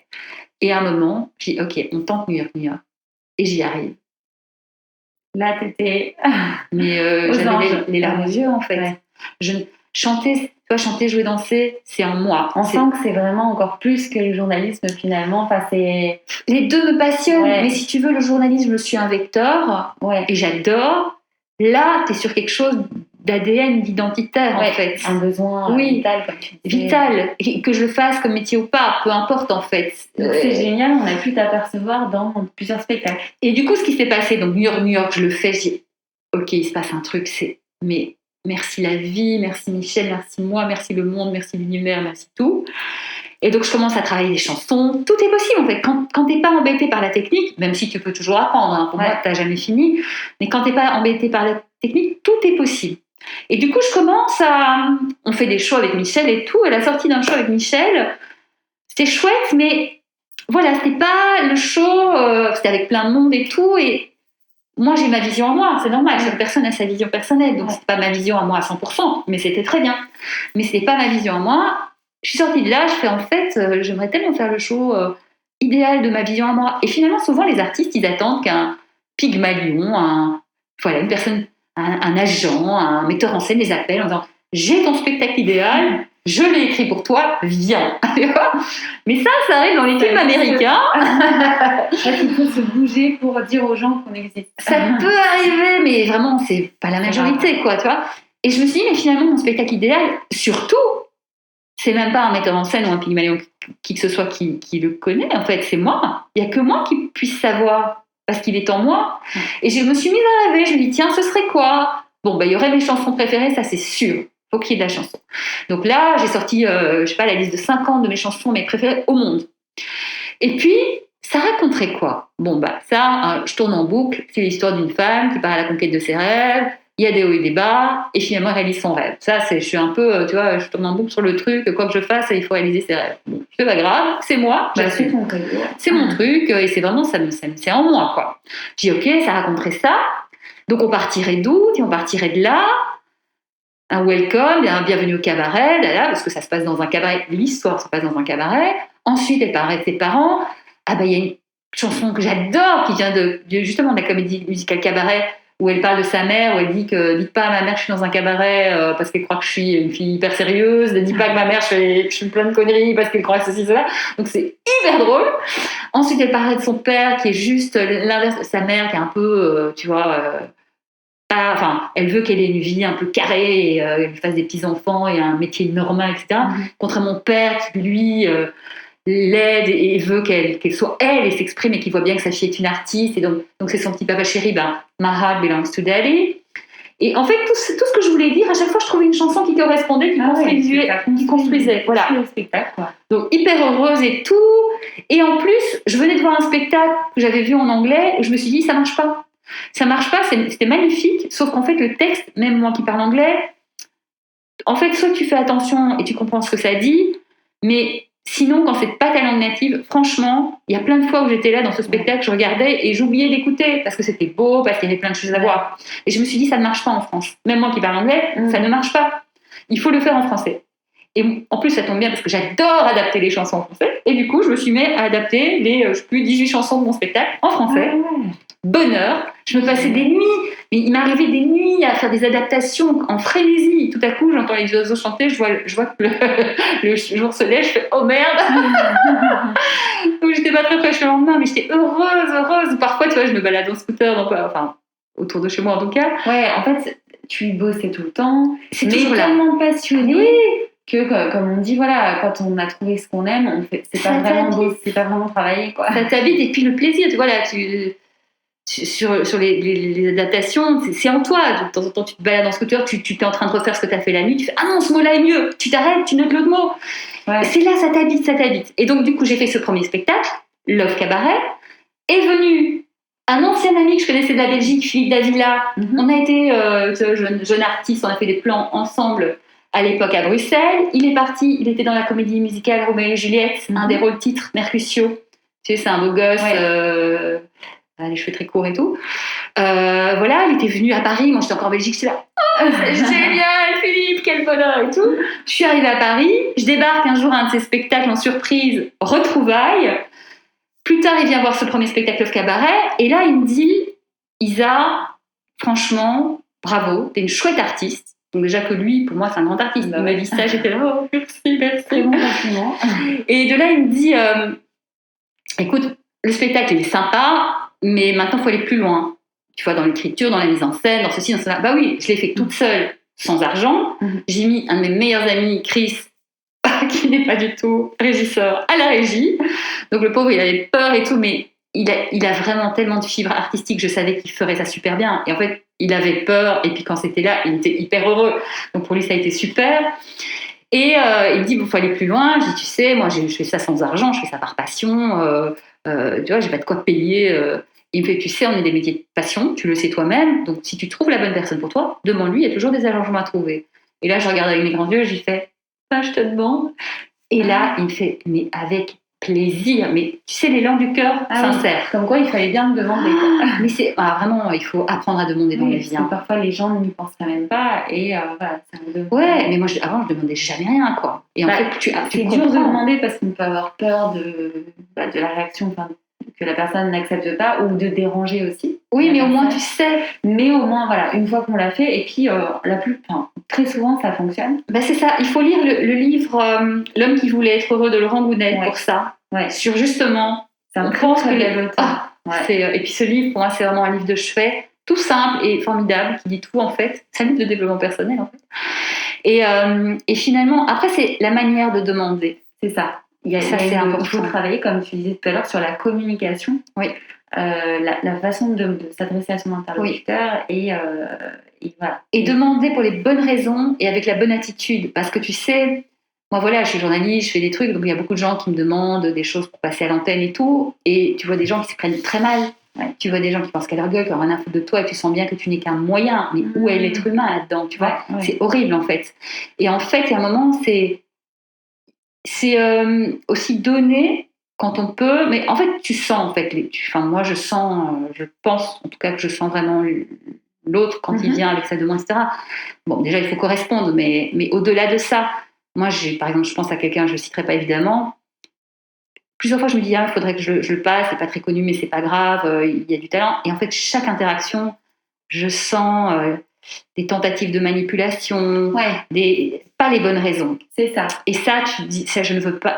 Et à un moment, j'ai dit, ok, on tente New York. Et j'y arrive. Là, t'étais... Mais j'avais les larmes aux yeux, en fait. Ouais. Chanter, jouer, danser, c'est en moi. On sent que c'est vraiment encore plus que le journalisme, finalement. Enfin, c'est... Les deux me passionnent, mais si tu veux, le journalisme, je suis un vecteur, et j'adore. Là, t'es sur quelque chose d'ADN, d'identitaire, en fait. Un besoin vital, comme tu disais. Vital. Et que je le fasse comme métier ou pas, peu importe, en fait. Donc, c'est génial, on a pu t'apercevoir dans plusieurs spectacles. Et du coup, ce qui s'est passé, donc New York, je le fais, je dis, ok, il se passe un truc, mais merci la vie, merci Michel, merci moi, merci le monde, merci l'univers, merci tout. Et donc, je commence à travailler des chansons. Tout est possible, en fait. Quand t'es pas embêté par la technique, même si tu peux toujours apprendre, hein, pour moi, t'as jamais fini, mais quand t'es pas embêté par la technique, tout est possible. Et du coup, on fait des shows avec Michel et tout, et la sortie d'un show avec Michel, c'était chouette, mais voilà, c'était pas le show, c'était avec plein de monde et tout, et moi, j'ai ma vision à moi, c'est normal, chaque personne a sa vision personnelle, donc c'était pas ma vision à moi à 100%, mais c'était très bien. Mais c'était pas ma vision à moi. Je suis sortie de là, je fais en fait, j'aimerais tellement faire le show idéal de ma vision à moi. Et finalement, souvent, les artistes, ils attendent qu'un Pygmalion, une personne, un agent, un metteur en scène les appelle en disant « J'ai ton spectacle idéal, je l'ai écrit pour toi, viens !» Mais ça arrive dans les films américains. Il faut se bouger pour dire aux gens qu'on existe. Ça peut arriver, mais vraiment, c'est pas la majorité, quoi, tu vois. Et je me suis dit, mais finalement, mon spectacle idéal, surtout, c'est même pas un metteur en scène ou un Pygmalion, qui que ce soit qui le connaît, en fait, c'est moi. Il y a que moi qui puisse savoir, parce qu'il est en moi. Et je me suis mise à rêver, je me dis, tiens, ce serait quoi Bon, il y aurait mes chansons préférées, ça c'est sûr. Faut qu'il y ait de la chanson. Donc là, j'ai sorti, la liste de 50 de mes chansons, mes préférées au monde. Et puis, ça raconterait quoi? Bon, ça, je tourne en boucle. C'est l'histoire d'une femme qui part à la conquête de ses rêves. Il y a des hauts et des bas, et finalement, elle réalise son rêve. Ça, je suis un peu, je tourne en boucle sur le truc. Quoi que je fasse, il faut réaliser ses rêves. Bon, c'est pas grave, c'est moi. C'est ton truc. C'est mon truc, et c'est vraiment, c'est en moi, quoi. J'ai dit, ok, ça raconterait ça. Donc, on partirait d'où? On partirait de là. Un welcome, un bienvenue au cabaret, parce que ça se passe dans un cabaret. L'histoire se passe dans un cabaret. Ensuite, elle parle avec ses parents. Il y a une chanson que j'adore qui vient justement de la comédie musicale Cabaret, où elle parle de sa mère, où elle dit que dites pas à ma mère que je suis dans un cabaret parce qu'elle croit que je suis une fille hyper sérieuse, ne dites pas que ma mère je suis plein de conneries parce qu'elle croit ceci, cela. Donc c'est hyper drôle. Ensuite, elle parle de son père qui est juste l'inverse de sa mère, qui est un peu, elle veut qu'elle ait une vie un peu carrée, et qu'elle fasse des petits-enfants et un métier normal, etc. Contre mon père qui, lui, l'aide et veut qu'elle soit elle et s'exprime et qu'il voit bien que sa fille est une artiste. Et donc c'est son petit papa chéri, my heart belongs to daddy. Et en fait, tout ce que je voulais dire, à chaque fois, je trouvais une chanson qui correspondait, qui construisait. Voilà. Le spectacle, quoi. Donc, hyper heureuse et tout. Et en plus, je venais de voir un spectacle que j'avais vu en anglais où je me suis dit, ça marche pas. Ça marche pas, c'était magnifique, sauf qu'en fait, le texte, même moi qui parle anglais, en fait, soit tu fais attention et tu comprends ce que ça dit, mais sinon, quand c'est pas ta langue native, franchement, il y a plein de fois où j'étais là dans ce spectacle, je regardais et j'oubliais d'écouter parce que c'était beau, parce qu'il y avait plein de choses à voir. Et je me suis dit, ça ne marche pas en France. Même moi qui parle anglais, ça ne marche pas. Il faut le faire en français. Et en plus, ça tombe bien parce que j'adore adapter les chansons en français. Et du coup, je me suis mis à adapter les 18 chansons de mon spectacle en français. Bonheur. Je me passais des nuits. Mais il m'arrivait des nuits à faire des adaptations en frénésie. Tout à coup, j'entends les oiseaux chanter, je vois que le jour se lève, je fais « Oh merde !» Donc j'étais pas très fraîche le lendemain, mais j'étais heureuse. Parfois, tu vois, je me balade en scooter, autour de chez moi en tout cas. Ouais, en fait, tu bossais tout le temps. C'est mais toujours là. Tellement passionné que, comme on dit, voilà, quand on a trouvé ce qu'on aime, c'est pas vraiment travailler, quoi. Ça t'habite, et puis le plaisir, tu vois, là, sur les adaptations, c'est en toi. De temps en temps, tu te balades en scooter, tu es en train de refaire ce que tu as fait la nuit, tu fais « Ah non, ce mot-là est mieux !» Tu t'arrêtes, tu notes l'autre mot. Ouais. C'est là, ça t'habite. Et donc, du coup, j'ai fait ce premier spectacle, Love Cabaret. Est venu un ancien ami que je connaissais de la Belgique, Philippe Davila. On a été jeune artiste, on a fait des plans ensemble à l'époque à Bruxelles. Il est parti, il était dans la comédie musicale Roméo et Juliette, un des rôles titres, Mercutio. Tu sais, c'est un beau gosse... les cheveux très courts et tout. Il était venu à Paris. Moi, j'étais encore en Belgique. J'étais là, c'est génial, Philippe, quel bonheur et tout. Je suis arrivée à Paris. Je débarque un jour à un de ses spectacles en surprise, retrouvailles. Plus tard, il vient voir ce premier spectacle Love Cabaret. Et là, il me dit, Isa, franchement, bravo, t'es une chouette artiste. Donc déjà que lui, pour moi, c'est un grand artiste. Il m'a dit ça, j'étais là, oh, merci. Très bon compliment. Et de là, il me dit, écoute, le spectacle il est sympa, mais maintenant il faut aller plus loin. Tu vois, dans l'écriture, dans la mise en scène, dans ceci, dans cela. Oui, je l'ai fait toute seule, sans argent. J'ai mis un de mes meilleurs amis, Chris, qui n'est pas du tout régisseur, à la régie. Donc le pauvre, il avait peur et tout, mais il a vraiment tellement de fibres artistiques, je savais qu'il ferait ça super bien. Et en fait, il avait peur, et puis quand c'était là, il était hyper heureux. Donc pour lui, ça a été super. Et il me dit, il faut aller plus loin. Je dis, tu sais, moi, je fais ça sans argent, je fais ça par passion. Tu vois, j'ai pas de quoi te payer. Il me fait, tu sais, on est des métiers de passion, tu le sais toi-même. Donc, si tu trouves la bonne personne pour toi, demande-lui, il y a toujours des arrangements à trouver. Et là, je regarde avec mes grands yeux, j'y fais, je te demande. Et là, il me fait, mais avec plaisir. Mais tu sais, l'élan du cœur sincère. Oui. Comme quoi, il fallait bien me demander. Mais c'est vraiment, il faut apprendre à demander dans la vie. Parfois, les gens n'y penseraient même pas. Et ouais, mais moi, avant, je demandais jamais rien, quoi. Et en fait, c'est dur de demander parce qu'on peut avoir peur de la réaction, que la personne n'accepte pas, ou de déranger aussi. Oui, mais au moins, tu sais. Mais au moins, voilà, une fois qu'on l'a fait, et puis très souvent, ça fonctionne. C'est ça. Il faut lire le livre L'homme qui voulait être heureux de Laurent Gounel pour ça. Ouais. Sur justement. On pense que et puis ce livre, pour moi, c'est vraiment un livre de chevet, tout simple et formidable, qui dit tout en fait. C'est un livre de développement personnel en fait. Et finalement, après, c'est la manière de demander. C'est ça. C'est important. Il faut travailler, comme tu disais tout à l'heure, sur la communication. Oui. la façon de s'adresser à son interlocuteur et voilà. Et demander pour les bonnes raisons et avec la bonne attitude. Parce que tu sais, moi voilà, je suis journaliste, je fais des trucs, donc il y a beaucoup de gens qui me demandent des choses pour passer à l'antenne et tout. Et tu vois des gens qui se prennent très mal. Ouais. Tu vois des gens qui pensent qu'à leur gueule, qui ont rien à foutre de toi, et tu sens bien que tu n'es qu'un moyen. Mais où est l'être humain là-dedans, tu vois? Ouais. C'est horrible en fait. Et en fait, il y a un moment, c'est aussi donner quand on peut. Mais en fait, tu sens en fait. Moi, je sens, je pense en tout cas que je sens vraiment l'autre quand il vient avec sa demande, etc. Bon, déjà, il faut correspondre, mais au-delà de ça, moi, par exemple, je pense à quelqu'un, je ne le citerai pas évidemment. Plusieurs fois, je me dis, il faudrait que je le passe, c'est pas très connu, mais c'est pas grave, il y a du talent. Et en fait, chaque interaction, je sens des tentatives de manipulation, pas les bonnes raisons. C'est ça. Et ça, tu te dis, ça, je ne veux pas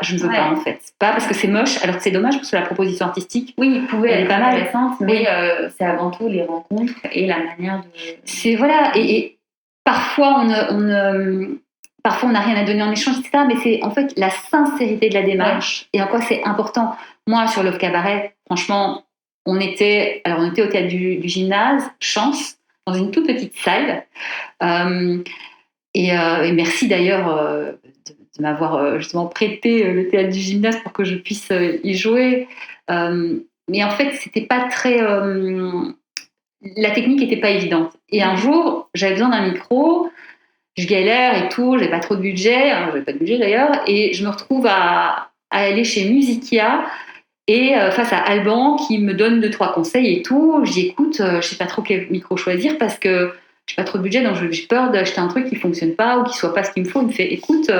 en fait. Pas parce que c'est moche, alors que c'est dommage parce que la proposition artistique, oui, elle est pas mal intéressante, mais c'est avant tout les rencontres et la manière de. C'est voilà, et parfois parfois on n'a rien à donner en échange, etc. Mais c'est en fait la sincérité de la démarche et en quoi c'est important. Moi, sur Love Cabaret, franchement, on était au théâtre du gymnase, chance, dans une toute petite salle. Et merci d'ailleurs de m'avoir justement prêté le théâtre du gymnase pour que je puisse y jouer. Mais en fait, c'était pas très. La technique n'était pas évidente. Et un jour, j'avais besoin d'un micro, je galère et tout, j'avais pas trop de budget, j'avais pas de budget d'ailleurs, et je me retrouve à aller chez Musicia et face à Alban qui me donne 2-3 conseils et tout. Je dis écoute, je sais pas trop quel micro choisir parce que j'ai pas trop de budget, donc j'ai peur d'acheter un truc qui fonctionne pas ou qui soit pas ce qu'il me faut. Il me fait écoute,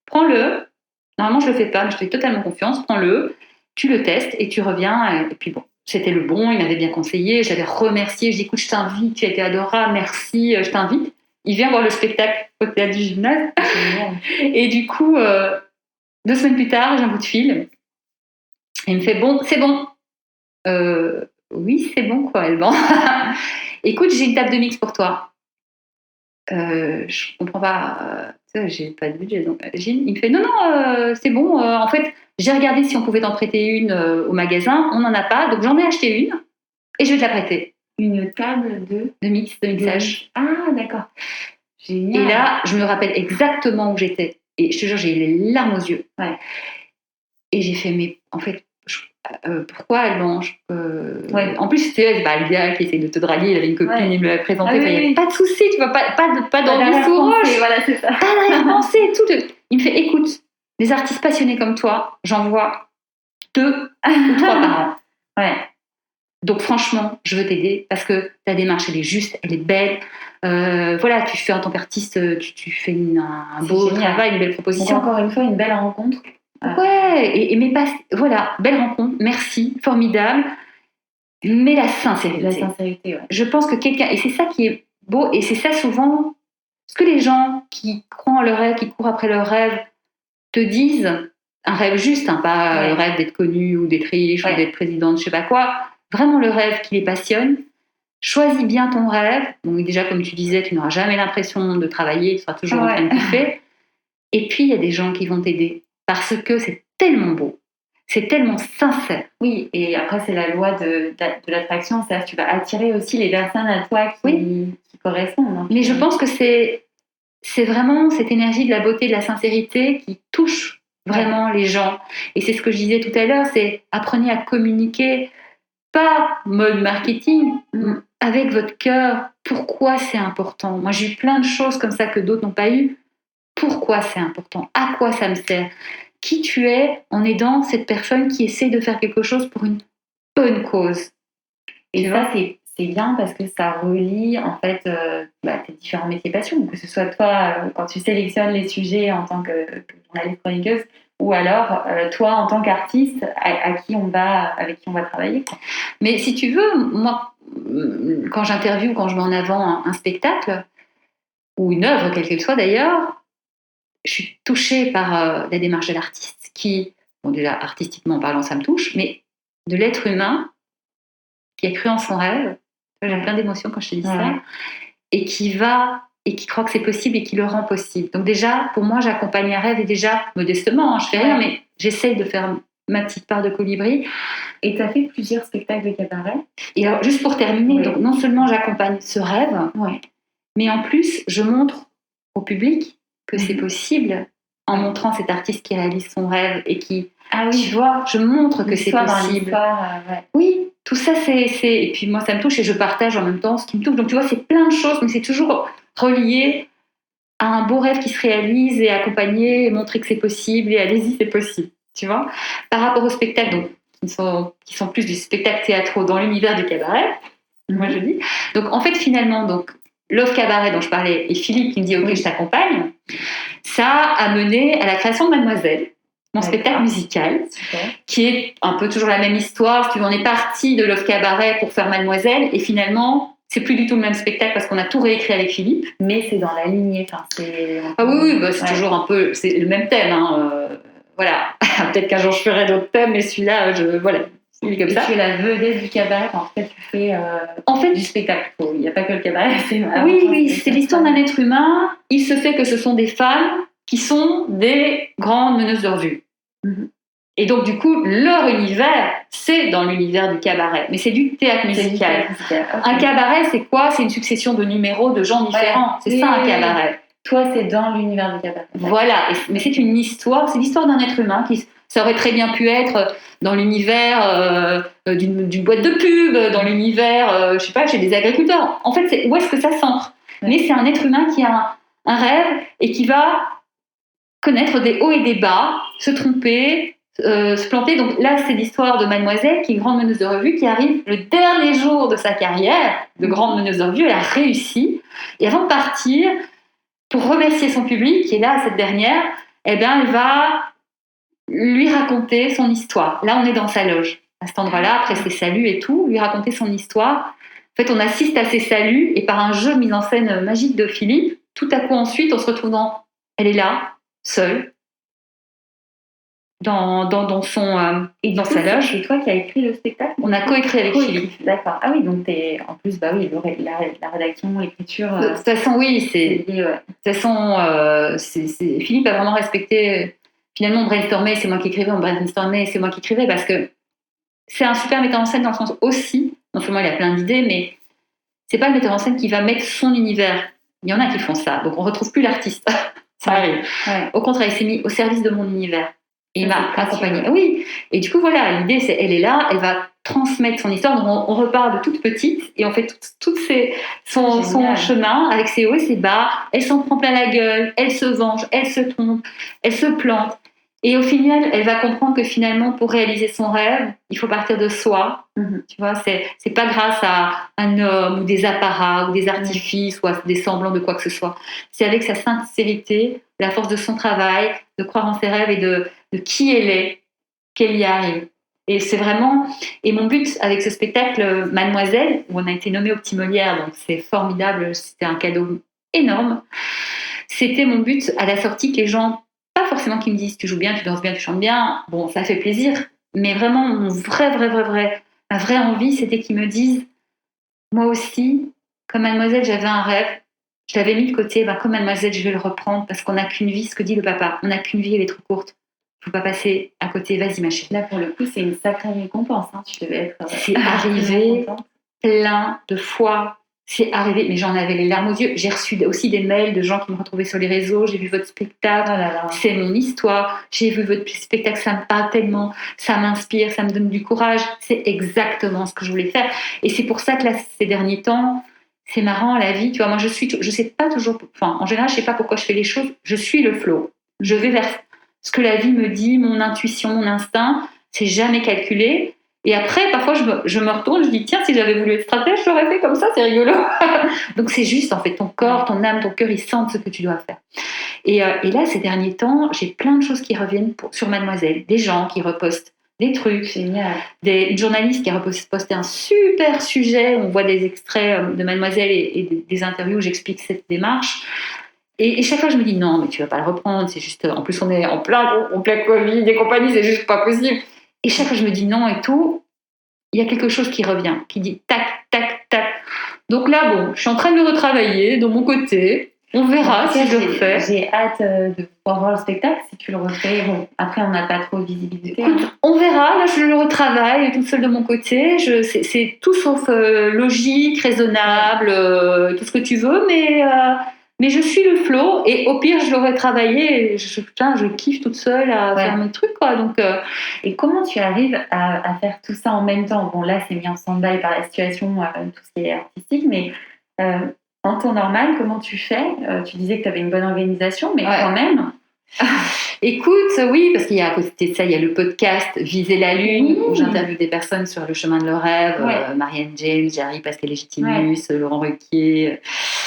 prends-le. Normalement, je le fais pas, mais je te fais totalement confiance. Prends-le, tu le testes et tu reviens. Et puis bon, c'était le bon, il m'avait bien conseillé. J'avais remercié. Je dis écoute, je t'invite, tu as été adorable, merci, je t'invite. Il vient voir le spectacle au théâtre du gymnase. Et du coup, 2 semaines plus tard, j'ai un bout de fil. Et il me fait bon, c'est bon. Oui, c'est bon quoi, Alban. Écoute, j'ai une table de mix pour toi. Je comprends pas. J'ai pas de budget. Donc, il me fait non, c'est bon. En fait, j'ai regardé si on pouvait t'en prêter une au magasin. On n'en a pas, donc j'en ai acheté une et je vais te la prêter. Une table de mixage. Ah, d'accord. Génial. Et là, je me rappelle exactement où j'étais. Et je te jure, j'ai eu les larmes aux yeux. Ouais. Et j'ai fait, mais en fait, pourquoi elle mange En plus, c'était le gars qui essaye de te draguer, il avait une copine, il me l'avait présenté. Il n'y avait pas de souci, tu vois, pas d'envie sous roche. Voilà, c'est ça. Pas d'arrière-pensée, tout. Il me fait, écoute, des artistes passionnés comme toi, j'en vois 2 ou 3 par an. Ouais. Donc franchement, je veux t'aider parce que ta démarche, elle est juste, elle est belle. Voilà, tu fais en tant qu'artiste, tu fais un beau travail, une belle proposition. Donc, encore une fois, une belle rencontre. Ouais, mais voilà, belle rencontre, merci, formidable. Mais la sincérité. La sincérité, ouais. Je pense que quelqu'un, et c'est ça qui est beau, et c'est ça souvent, ce que les gens qui croient en leur rêve, qui courent après leur rêve, te disent, un rêve juste, pas le rêve d'être connu ou d'être riche ou d'être présidente, je sais pas quoi, vraiment le rêve qui les passionne. Choisis bien ton rêve. Donc déjà, comme tu disais, tu n'auras jamais l'impression de travailler, tu seras toujours en train de kiffer. Et puis, il y a des gens qui vont t'aider parce que c'est tellement beau, c'est tellement sincère. Oui, et après, c'est la loi de l'attraction, c'est-à-dire que tu vas attirer aussi les personnes à toi qui correspondent. Hein. Mais je pense que c'est vraiment cette énergie de la beauté, de la sincérité qui touche vraiment les gens. Et c'est ce que je disais tout à l'heure, c'est apprenez à communiquer, pas mode marketing, avec votre cœur. Pourquoi c'est important ? Moi, j'ai eu plein de choses comme ça que d'autres n'ont pas eu. Pourquoi c'est important ? À quoi ça me sert ? Qui tu es en aidant cette personne qui essaie de faire quelque chose pour une bonne cause. Et ça, c'est bien parce que ça relie en fait tes différents métiers passion, que ce soit toi quand tu sélectionnes les sujets en tant que journaliste chroniqueuse ou alors toi en tant qu'artiste avec qui on va travailler. Mais si tu veux, moi, quand j'interviewe, quand je mets en avant un spectacle ou une œuvre, quelle qu'elle soit d'ailleurs, je suis touchée par la démarche de l'artiste qui, bon déjà artistiquement parlant ça me touche, mais de l'être humain qui a cru en son rêve, j'ai plein d'émotions quand je te dis ça, et qui croit que c'est possible et qui le rend possible. Donc déjà, pour moi, j'accompagne un rêve et déjà, modestement, je fais rien, mais j'essaye de faire ma petite part de colibri. Et tu as fait plusieurs spectacles de cabaret. Et alors, juste pour terminer, donc, non seulement j'accompagne ce rêve, mais en plus, je montre au public que c'est possible en montrant cet artiste qui réalise son rêve et qui, tu vois, je montre que c'est possible. Oui, tout ça, c'est... Et puis moi, ça me touche et je partage en même temps ce qui me touche. Donc, tu vois, c'est plein de choses, mais c'est toujours relié à un beau rêve qui se réalise et accompagner et montrer que c'est possible et allez-y, c'est possible, tu vois. Par rapport aux spectacles, donc, qui sont plus du spectacle théâtral dans l'univers du cabaret, moi je dis. Donc, en fait, finalement, donc, Love Cabaret dont je parlais et Philippe qui me dit ok je t'accompagne, ça a mené à la création de Mademoiselle, mon spectacle musical, qui est un peu toujours la même histoire. Si on est parti de Love Cabaret pour faire Mademoiselle et finalement c'est plus du tout le même spectacle parce qu'on a tout réécrit avec Philippe, mais c'est dans la lignée, c'est toujours un peu c'est le même thème voilà. Peut-être qu'un jour je ferai d'autres thèmes mais celui-là voilà. Comme ça. Tu es la vedette du cabaret, en fait, tu fais du spectacle. Il n'y a pas que le cabaret. Oui, c'est l'histoire d'un être humain. Il se fait que ce sont des femmes qui sont des grandes meneuses de revue. Et donc, du coup, leur univers, c'est dans l'univers du cabaret. Mais c'est du théâtre musical. Un cabaret, c'est quoi? C'est une succession de numéros de gens différents. C'est ça, un cabaret. Toi, c'est dans l'univers du cabaret. Voilà. Mais c'est une histoire. C'est l'histoire d'un être humain qui... Ça aurait très bien pu être dans l'univers d'une boîte de pub, dans l'univers, je sais pas, chez des agriculteurs. En fait, où est-ce que ça centre? Mais c'est un être humain qui a un rêve et qui va connaître des hauts et des bas, se tromper, se planter. Donc là, c'est l'histoire de Mademoiselle, qui est une grande meneuse de revue, qui arrive le dernier jour de sa carrière de grande meneuse de revue. Elle a réussi. Et avant de partir, pour remercier son public, qui est là, cette dernière, elle va lui raconter son histoire. Là, on est dans sa loge. À cet endroit-là, après ses saluts et tout, lui raconter son histoire. En fait, on assiste à ses saluts et par un jeu de mise en scène magique de Philippe, tout à coup, ensuite, on se retrouve elle est là, seule, dans sa loge. C'est toi qui as écrit le spectacle? On a coécrit avec Philippe. D'accord. Ah oui, donc en plus, la rédaction, l'écriture... De toute façon, oui, Philippe a vraiment respecté... Finalement, on brainstormait, c'est moi qui écrivais, parce que c'est un super metteur en scène dans le sens aussi, non seulement il a plein d'idées, mais c'est pas le metteur en scène qui va mettre son univers. Il y en a qui font ça, donc on retrouve plus l'artiste. Ça arrive. Ouais. Au contraire, il s'est mis au service de mon univers. Et il m'a accompagnée. Oui, et du coup, voilà, l'idée, c'est elle est là, elle va transmettre son histoire. Donc, on repart de toute petite et on fait son chemin avec ses hauts et ses bas. Elle s'en prend plein la gueule, elle se venge, elle se trompe, elle se plante. Et au final, elle va comprendre que finalement, pour réaliser son rêve, il faut partir de soi. Tu vois, c'est pas grâce à un homme ou des apparats ou des artifices ou à des semblants de quoi que ce soit. C'est avec sa sincérité, la force de son travail, de croire en ses rêves et de qui elle est, qu'elle y arrive. Et c'est vraiment... Et mon but avec ce spectacle Mademoiselle, où on a été nommé au Petit Molière, donc c'est formidable, c'était un cadeau énorme. C'était mon but à la sortie que les gens, pas forcément qu'ils me disent tu joues bien, tu danses bien, tu chantes bien, bon, ça fait plaisir, mais vraiment ma vraie envie, c'était qu'ils me disent moi aussi, comme Mademoiselle, j'avais un rêve, je l'avais mis de côté, comme Mademoiselle, je vais le reprendre parce qu'on n'a qu'une vie, ce que dit le papa, on n'a qu'une vie, elle est trop courte. Il ne faut pas passer à côté, vas-y ma chérie. Là, pour le coup, c'est une sacrée récompense. Tu devais être... C'est arrivé plein de fois. C'est arrivé, mais j'en avais les larmes aux yeux. J'ai reçu aussi des mails de gens qui me retrouvaient sur les réseaux. J'ai vu votre spectacle, c'est mon histoire. J'ai vu votre spectacle, ça me parle tellement, ça m'inspire, ça me donne du courage. C'est exactement ce que je voulais faire. Et c'est pour ça que là, ces derniers temps, c'est marrant la vie. Tu vois, moi, je sais pas toujours... Enfin, en général, je sais pas pourquoi je fais les choses. Je suis le flow. Je vais vers ce que la vie me dit, mon intuition, mon instinct. C'est jamais calculé. Et après, parfois, je me retourne, je dis, tiens, si j'avais voulu être stratège, je l'aurais fait comme ça, c'est rigolo. Donc, c'est juste, en fait, ton corps, ton âme, ton cœur, ils sentent ce que tu dois faire. Et là, ces derniers temps, j'ai plein de choses qui reviennent sur Mademoiselle. Des gens qui repostent des trucs. Génial. Une journaliste qui a posté un super sujet. On voit des extraits de Mademoiselle et des interviews où j'explique cette démarche. Et chaque fois, je me dis, non, mais tu vas pas le reprendre. C'est juste, en plus, on est en plein Covid et compagnie, c'est juste pas possible. Et chaque fois, je me dis non et tout. Il y a quelque chose qui revient, qui dit tac, tac, tac. Donc là, bon, je suis en train de me retravailler de mon côté. On verra si je le refais. J'ai hâte de pouvoir voir le spectacle si tu le refais. Bon, après, on n'a pas trop de visibilité. Écoute, on verra. Là, je le retravaille toute seule de mon côté. C'est tout sauf logique, raisonnable, tout ce que tu veux, mais je suis le flow et au pire, je l'aurais travaillé. Je kiffe toute seule à faire mes trucs, quoi. Donc, et comment tu arrives à faire tout ça en même temps? Bon, là, c'est mis en stand-by par la situation, tout ce qui est artistique, mais en temps normal, comment tu fais? Tu disais que tu avais une bonne organisation, mais quand même. Écoute, oui, parce qu'il y a à côté de ça, il y a le podcast Viser la Lune, où j'interviewe des personnes sur le chemin de leur rêve, Marianne James, Jarry Pascal Légitimus, Laurent Ruquier.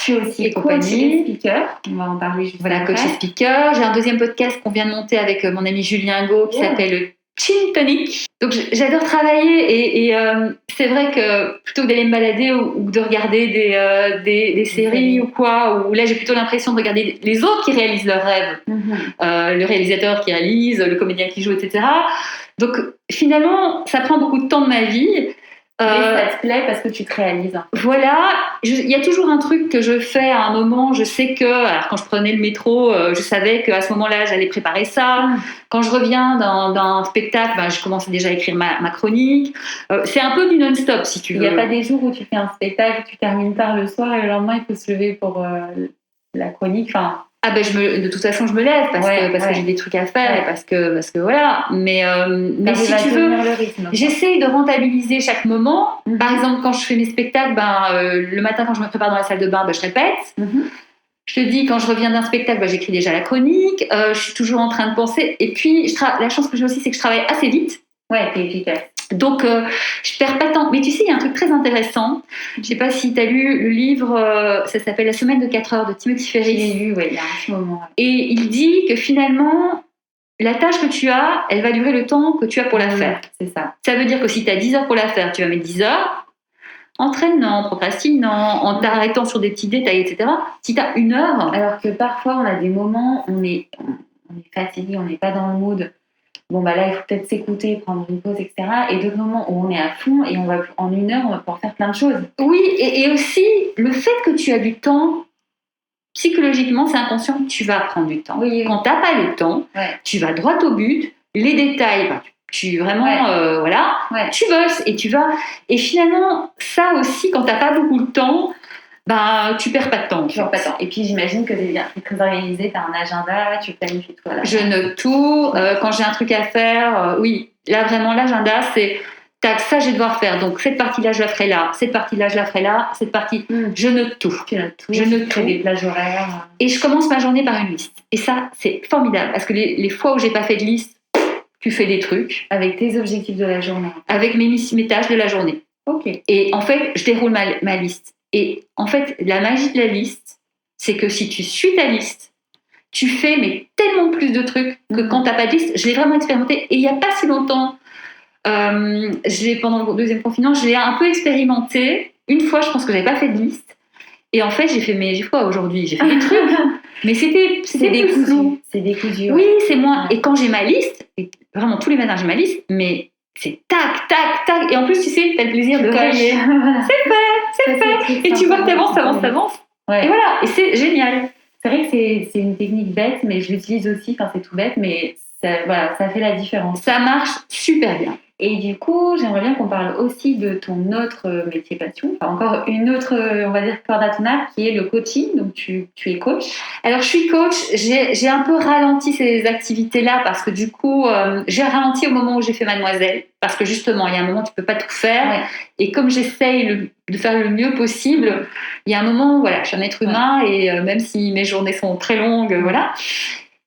Tu es aussi coach et speaker, on va en parler juste après. Voilà, coach et speaker. J'ai un deuxième podcast qu'on vient de monter avec mon ami Julien Go qui s'appelle Chin Tonic. Donc j'adore travailler et c'est vrai que plutôt que d'aller me balader ou de regarder des séries ou quoi, où là j'ai plutôt l'impression de regarder les autres qui réalisent leurs rêves, le réalisateur qui réalise, le comédien qui joue, etc. Donc finalement ça prend beaucoup de temps de ma vie. Mais ça te plaît parce que tu te réalises. Voilà, il y a toujours un truc que je fais à un moment. Je sais que, alors quand je prenais le métro, je savais qu'à ce moment-là, j'allais préparer ça. Quand je reviens d'un spectacle, je commençais déjà à écrire ma chronique. C'est un peu du non-stop, si tu veux. Il n'y a pas des jours où tu fais un spectacle, tu termines tard le soir et le lendemain, il faut se lever pour la chronique. Enfin, de toute façon, je me lève parce que j'ai des trucs à faire et parce que voilà. Mais si tu veux, j'essaye de rentabiliser chaque moment. Par exemple, quand je fais mes spectacles, le matin, quand je me prépare dans la salle de bain, je répète. Je te dis, quand je reviens d'un spectacle, j'écris déjà la chronique. Je suis toujours en train de penser. Et puis, la chance que j'ai aussi, c'est que je travaille assez vite. Ouais, t'es efficace. Donc, je perds pas de temps. Mais tu sais, il y a un truc très intéressant. Je sais pas si tu as lu le livre, ça s'appelle La semaine de 4 heures de Timothy Ferriss. Je l'ai lu, il y a un petit moment. Et il dit que finalement, la tâche que tu as, elle va durer le temps que tu as pour la faire. C'est ça. Ça veut dire que si tu as 10 heures pour la faire, tu vas mettre 10 heures en traînant, en procrastinant, en t'arrêtant sur des petits détails, etc. Si tu as 1 heure... Alors que parfois, on a des moments, on est fatigué, on n'est pas dans le mood... Bon, là, il faut peut-être s'écouter, prendre une pause, etc. Et d'autres moments où on est à fond et en 1 heure, on va pouvoir faire plein de choses. Oui, et aussi, le fait que tu as du temps, psychologiquement, c'est inconscient, tu vas prendre du temps. Oui. Quand tu n'as pas le temps, tu vas droit au but, les détails, tu vraiment, tu bosses et tu vas... Et finalement, ça aussi, quand tu n'as pas beaucoup de temps... tu perds pas de temps. Et puis j'imagine que tu es très organisé, tu as un agenda, tu planifies tout. Je note tout. Quand j'ai un truc à faire, oui, là vraiment l'agenda c'est tac, ça je vais devoir faire. Donc cette partie-là je la ferai là, cette partie-là je la ferai là, cette partie, je note tout. Tu notes tout. Je note tout. Des plages horaires. Et je commence ma journée par une liste. Et ça c'est formidable parce que les fois où j'ai pas fait de liste, tu fais des trucs avec tes objectifs de la journée, avec mes tâches de la journée. Ok. Et en fait je déroule ma liste. Et en fait, la magie de la liste, c'est que si tu suis ta liste, tu fais tellement plus de trucs que quand tu n'as pas de liste. Je l'ai vraiment expérimenté. Et il n'y a pas si longtemps, pendant le deuxième confinement, je l'ai un peu expérimenté. Une fois, je pense que je n'avais pas fait de liste. Et en fait, j'ai fait quoi aujourd'hui? J'ai fait des trucs. Mais c'était décousu. C'est décousu. Oui, c'est moi. Et quand j'ai ma liste, et vraiment tous les matins, j'ai ma liste, mais c'est tac, tac, tac. Et en plus, tu sais, tu as le plaisir de rayer. C'est fait. Et tu vois que t'avances. Ouais. Et voilà, et c'est génial. C'est vrai que c'est une technique bête, mais je l'utilise aussi. Enfin, c'est tout bête, mais ça fait la différence. Ça marche super bien. Et du coup, j'aimerais bien qu'on parle aussi de ton autre métier passion, enfin encore une autre, on va dire, corde à ton arc, qui est le coaching. Donc, tu es coach. Alors, je suis coach. J'ai un peu ralenti ces activités-là parce que du coup, j'ai ralenti au moment où j'ai fait Mademoiselle. Parce que justement, il y a un moment où tu peux pas tout faire. Ouais. Et comme j'essaye de faire le mieux possible, il y a un moment où je suis un être humain et même si mes journées sont très longues, voilà.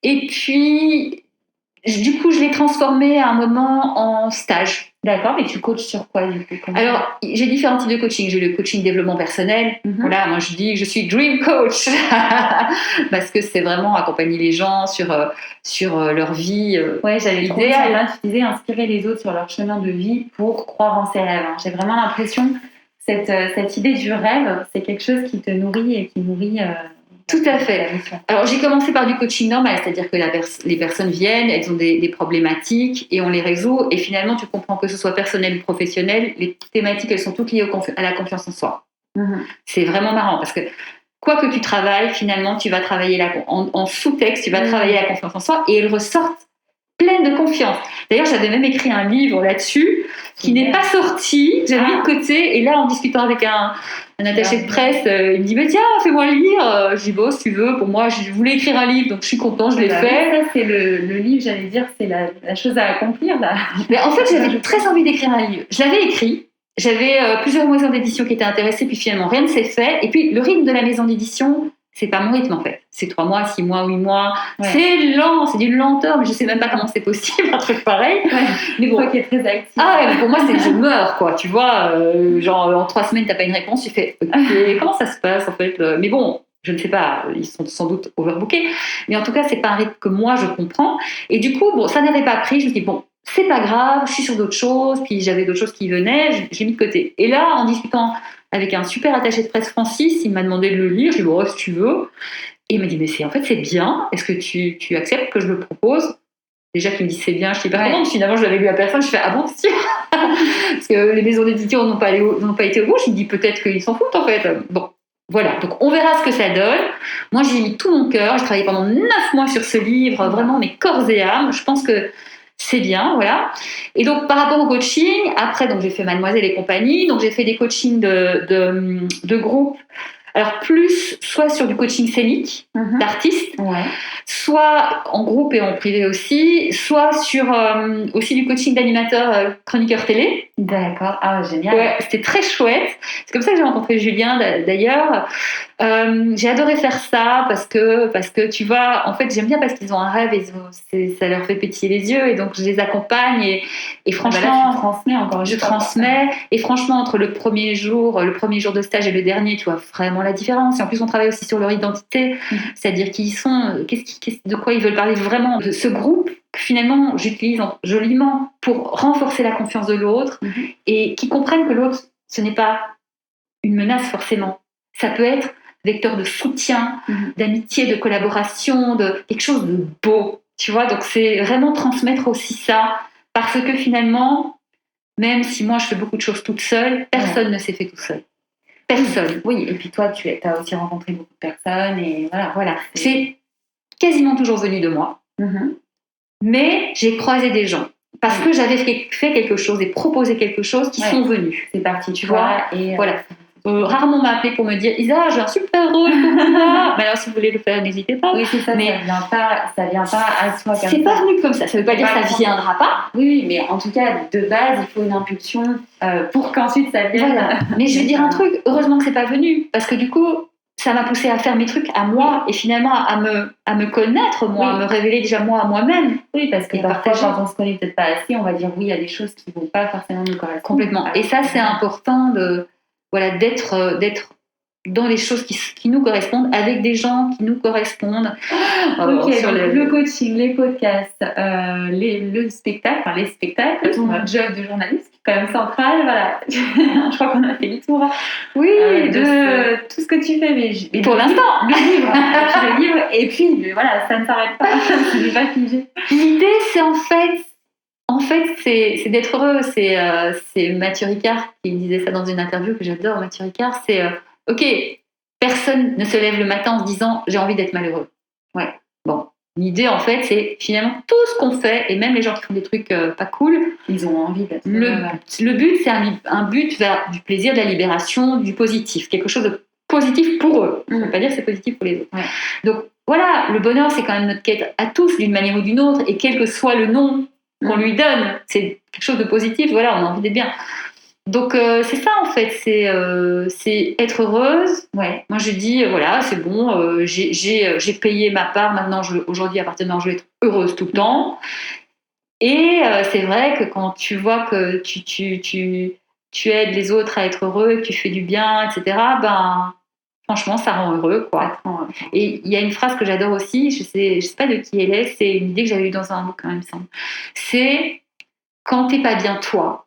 Et puis... Du coup, je l'ai transformé à un moment en stage. D'accord, mais tu coaches sur quoi du coup? Alors, j'ai différents types de coaching. J'ai le coaching développement personnel. Voilà, moi je dis que je suis dream coach parce que c'est vraiment accompagner les gens sur leur vie. J'avais l'idéal. Là, tu disais inspirer les autres sur leur chemin de vie pour croire en ses rêves. J'ai vraiment l'impression que cette idée du rêve, c'est quelque chose qui te nourrit et qui nourrit... Tout à fait. Alors, j'ai commencé par du coaching normal, c'est-à-dire que les personnes viennent, elles ont des problématiques et on les résout. Et finalement, tu comprends que ce soit personnel ou professionnel, les thématiques, elles sont toutes liées à la confiance en soi. C'est vraiment marrant parce que quoi que tu travailles, finalement, tu vas travailler en sous-texte, tu vas travailler la confiance en soi et elles ressortent pleines de confiance. D'ailleurs, j'avais même écrit un livre là-dessus qui n'est pas sorti, j'avais mis de côté et là, en discutant avec un attaché de presse, il me dit, mais tiens, fais-moi lire. Je dis, bon, si tu veux, pour moi, je voulais écrire un livre, donc je suis contente, je l'ai fait. Ça, c'est le livre, j'allais dire, c'est la chose à accomplir. Là. Mais en fait, j'avais très envie d'écrire un livre. Je l'avais écrit. J'avais plusieurs maisons d'édition qui étaient intéressées, puis finalement, rien ne s'est fait. Et puis, le rythme de la maison d'édition, c'est pas mon rythme, en fait. C'est 3 mois, 6 mois, 8 mois. Ouais. C'est lent, c'est d'une lenteur, mais je sais même pas comment c'est possible, un truc pareil. Ouais. Mais bon. Toi qui es très active. Ah ouais, pour moi, c'est je meurs, quoi. Tu vois, genre, en 3 semaines, t'as pas une réponse, tu fais, OK, comment ça se passe, en fait mais bon, je ne sais pas, ils sont sans doute overbookés. Mais en tout cas, c'est pas un rythme que moi, je comprends. Et du coup, bon, ça n'avait pas pris. Je me dis, bon, c'est pas grave, je suis sur d'autres choses. Puis j'avais d'autres choses qui venaient, j'ai mis de côté. Et là, en discutant avec un super attaché de presse, Francis, il m'a demandé de le lire. Je lui ai dit, bon, si tu veux. Et il m'a dit, mais en fait, c'est bien. Est-ce que tu acceptes que je le propose? Déjà qu'il me dit c'est bien, je suis pas contente. Finalement, je l'avais lu à personne. Je fais ah bon, c'est sûr. Parce que les maisons d'édition n'ont pas été au bout. Je me dis peut-être qu'ils s'en foutent en fait. Bon, voilà. Donc on verra ce que ça donne. Moi, j'ai mis tout mon cœur. J'ai travaillé pendant 9 mois sur ce livre, vraiment mes corps et âme. Je pense que c'est bien, voilà. Et donc par rapport au coaching, après donc j'ai fait Mademoiselle et compagnie. Donc j'ai fait des coachings de groupe. Alors plus soit sur du coaching scénique d'artistes, soit en groupe et en privé aussi, soit sur aussi du coaching d'animateur chroniqueur télé. D'accord, ah génial. Ouais, c'était très chouette. C'est comme ça que j'ai rencontré Julien d'ailleurs. J'ai adoré faire ça parce que tu vois, en fait j'aime bien parce qu'ils ont un rêve et ça leur fait pétiller les yeux et donc je les accompagne et franchement là, tu transmets encore. Je transmets et franchement entre le premier jour de stage et le dernier, tu vois vraiment la différence. Et en plus on travaille aussi sur leur identité, c'est-à-dire qui ils sont, de quoi ils veulent parler vraiment. De ce groupe que finalement j'utilise joliment pour renforcer la confiance de l'autre et qui comprennent que l'autre ce n'est pas une menace forcément. Ça peut être vecteur de soutien, d'amitié, de collaboration, de quelque chose de beau, tu vois. Donc c'est vraiment transmettre aussi ça, parce que finalement, même si moi je fais beaucoup de choses toute seule, personne ne s'est fait tout seul. Personne. Oui, et puis toi, tu as aussi rencontré beaucoup de personnes et voilà. C'est quasiment toujours venu de moi, mais j'ai croisé des gens. Parce que j'avais fait quelque chose et proposé quelque chose qui sont venus. C'est parti, tu vois. Et voilà. Rarement on m'a appelé pour me dire Isa, j'ai un super rôle pour moi. Mais alors si vous voulez le faire, n'hésitez pas. Oui, c'est ça. Mais ça vient pas à soi. C'est pas venu comme ça. Ça veut pas dire que ça viendra pas. Oui, mais en tout cas de base, il faut une impulsion pour qu'ensuite ça vienne. Voilà. Mais je vais dire un truc. Heureusement que c'est pas venu, parce que du coup, ça m'a poussée à faire mes trucs à moi et finalement à me connaître moi, à me révéler déjà moi à moi-même. Oui, parce que parfois quand on se connaît peut-être pas assez, on va dire oui, il y a des choses qui vont pas forcément nous correspondre. Complètement. Et ça, c'est important d'être dans les choses qui nous correspondent, avec des gens qui nous correspondent. Ok, sur le coaching, les podcasts, le spectacle, les spectacles, ton job de journaliste, qui est quand même central, voilà. Je crois qu'on a fait le tour. Oui, de tout ce que tu fais, mais pour l'instant, le livre, et puis voilà, ça ne s'arrête pas, ça n'est pas figé. L'idée, c'est en fait, c'est d'être heureux. C'est Mathieu Ricard qui me disait ça dans une interview que j'adore. Mathieu Ricard, c'est ok, personne ne se lève le matin en se disant j'ai envie d'être malheureux. Ouais. Bon, l'idée en fait, c'est finalement tout ce qu'on fait, et même les gens qui font des trucs pas cool, ils ont envie d'être. Le but, c'est un but vers du plaisir, de la libération, du positif, quelque chose de positif pour eux. Ça ne veut pas dire que c'est positif pour les autres. Ouais. Donc voilà, le bonheur, c'est quand même notre quête à tous d'une manière ou d'une autre, et quel que soit le nom qu'on lui donne, c'est quelque chose de positif. Voilà, on a envie d'être bien. Donc c'est ça en fait, c'est être heureuse. Ouais. Moi je dis voilà, c'est bon, j'ai payé ma part. Maintenant, aujourd'hui à partir de maintenant, je vais être heureuse tout le temps. Et c'est vrai que quand tu vois que tu aides les autres à être heureux, que tu fais du bien, etc. Ben franchement, ça rend heureux, quoi. Et il y a une phrase que j'adore aussi, je sais pas de qui elle est, c'est une idée que j'avais eue dans un bouquin, il me semble. C'est quand t'es pas bien toi,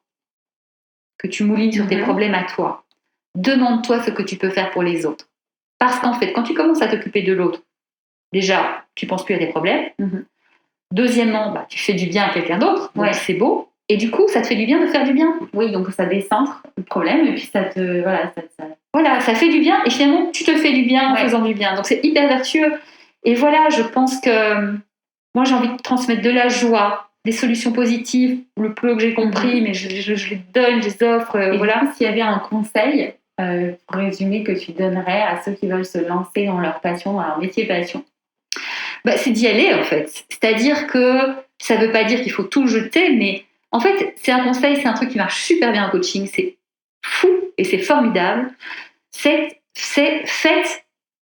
que tu moulines sur tes problèmes à toi, demande-toi ce que tu peux faire pour les autres. Parce qu'en fait, quand tu commences à t'occuper de l'autre, déjà, tu penses plus à tes problèmes. Deuxièmement, tu fais du bien à quelqu'un d'autre, donc c'est beau. Et du coup, ça te fait du bien de faire du bien. Oui, donc ça décentre le problème et puis ça te... Voilà, ça fait du bien et finalement, tu te fais du bien en faisant du bien. Donc, c'est hyper vertueux. Et voilà, je pense que moi, j'ai envie de transmettre de la joie, des solutions positives, le peu que j'ai compris, mais je les donne, je les offre. Et voilà. du coup, s'il y avait un conseil, pour résumer, que tu donnerais à ceux qui veulent se lancer dans leur passion, dans leur métier passion, c'est d'y aller, en fait. C'est-à-dire que ça ne veut pas dire qu'il faut tout jeter, mais en fait, c'est un conseil, c'est un truc qui marche super bien en coaching. C'est fou et c'est formidable. Faites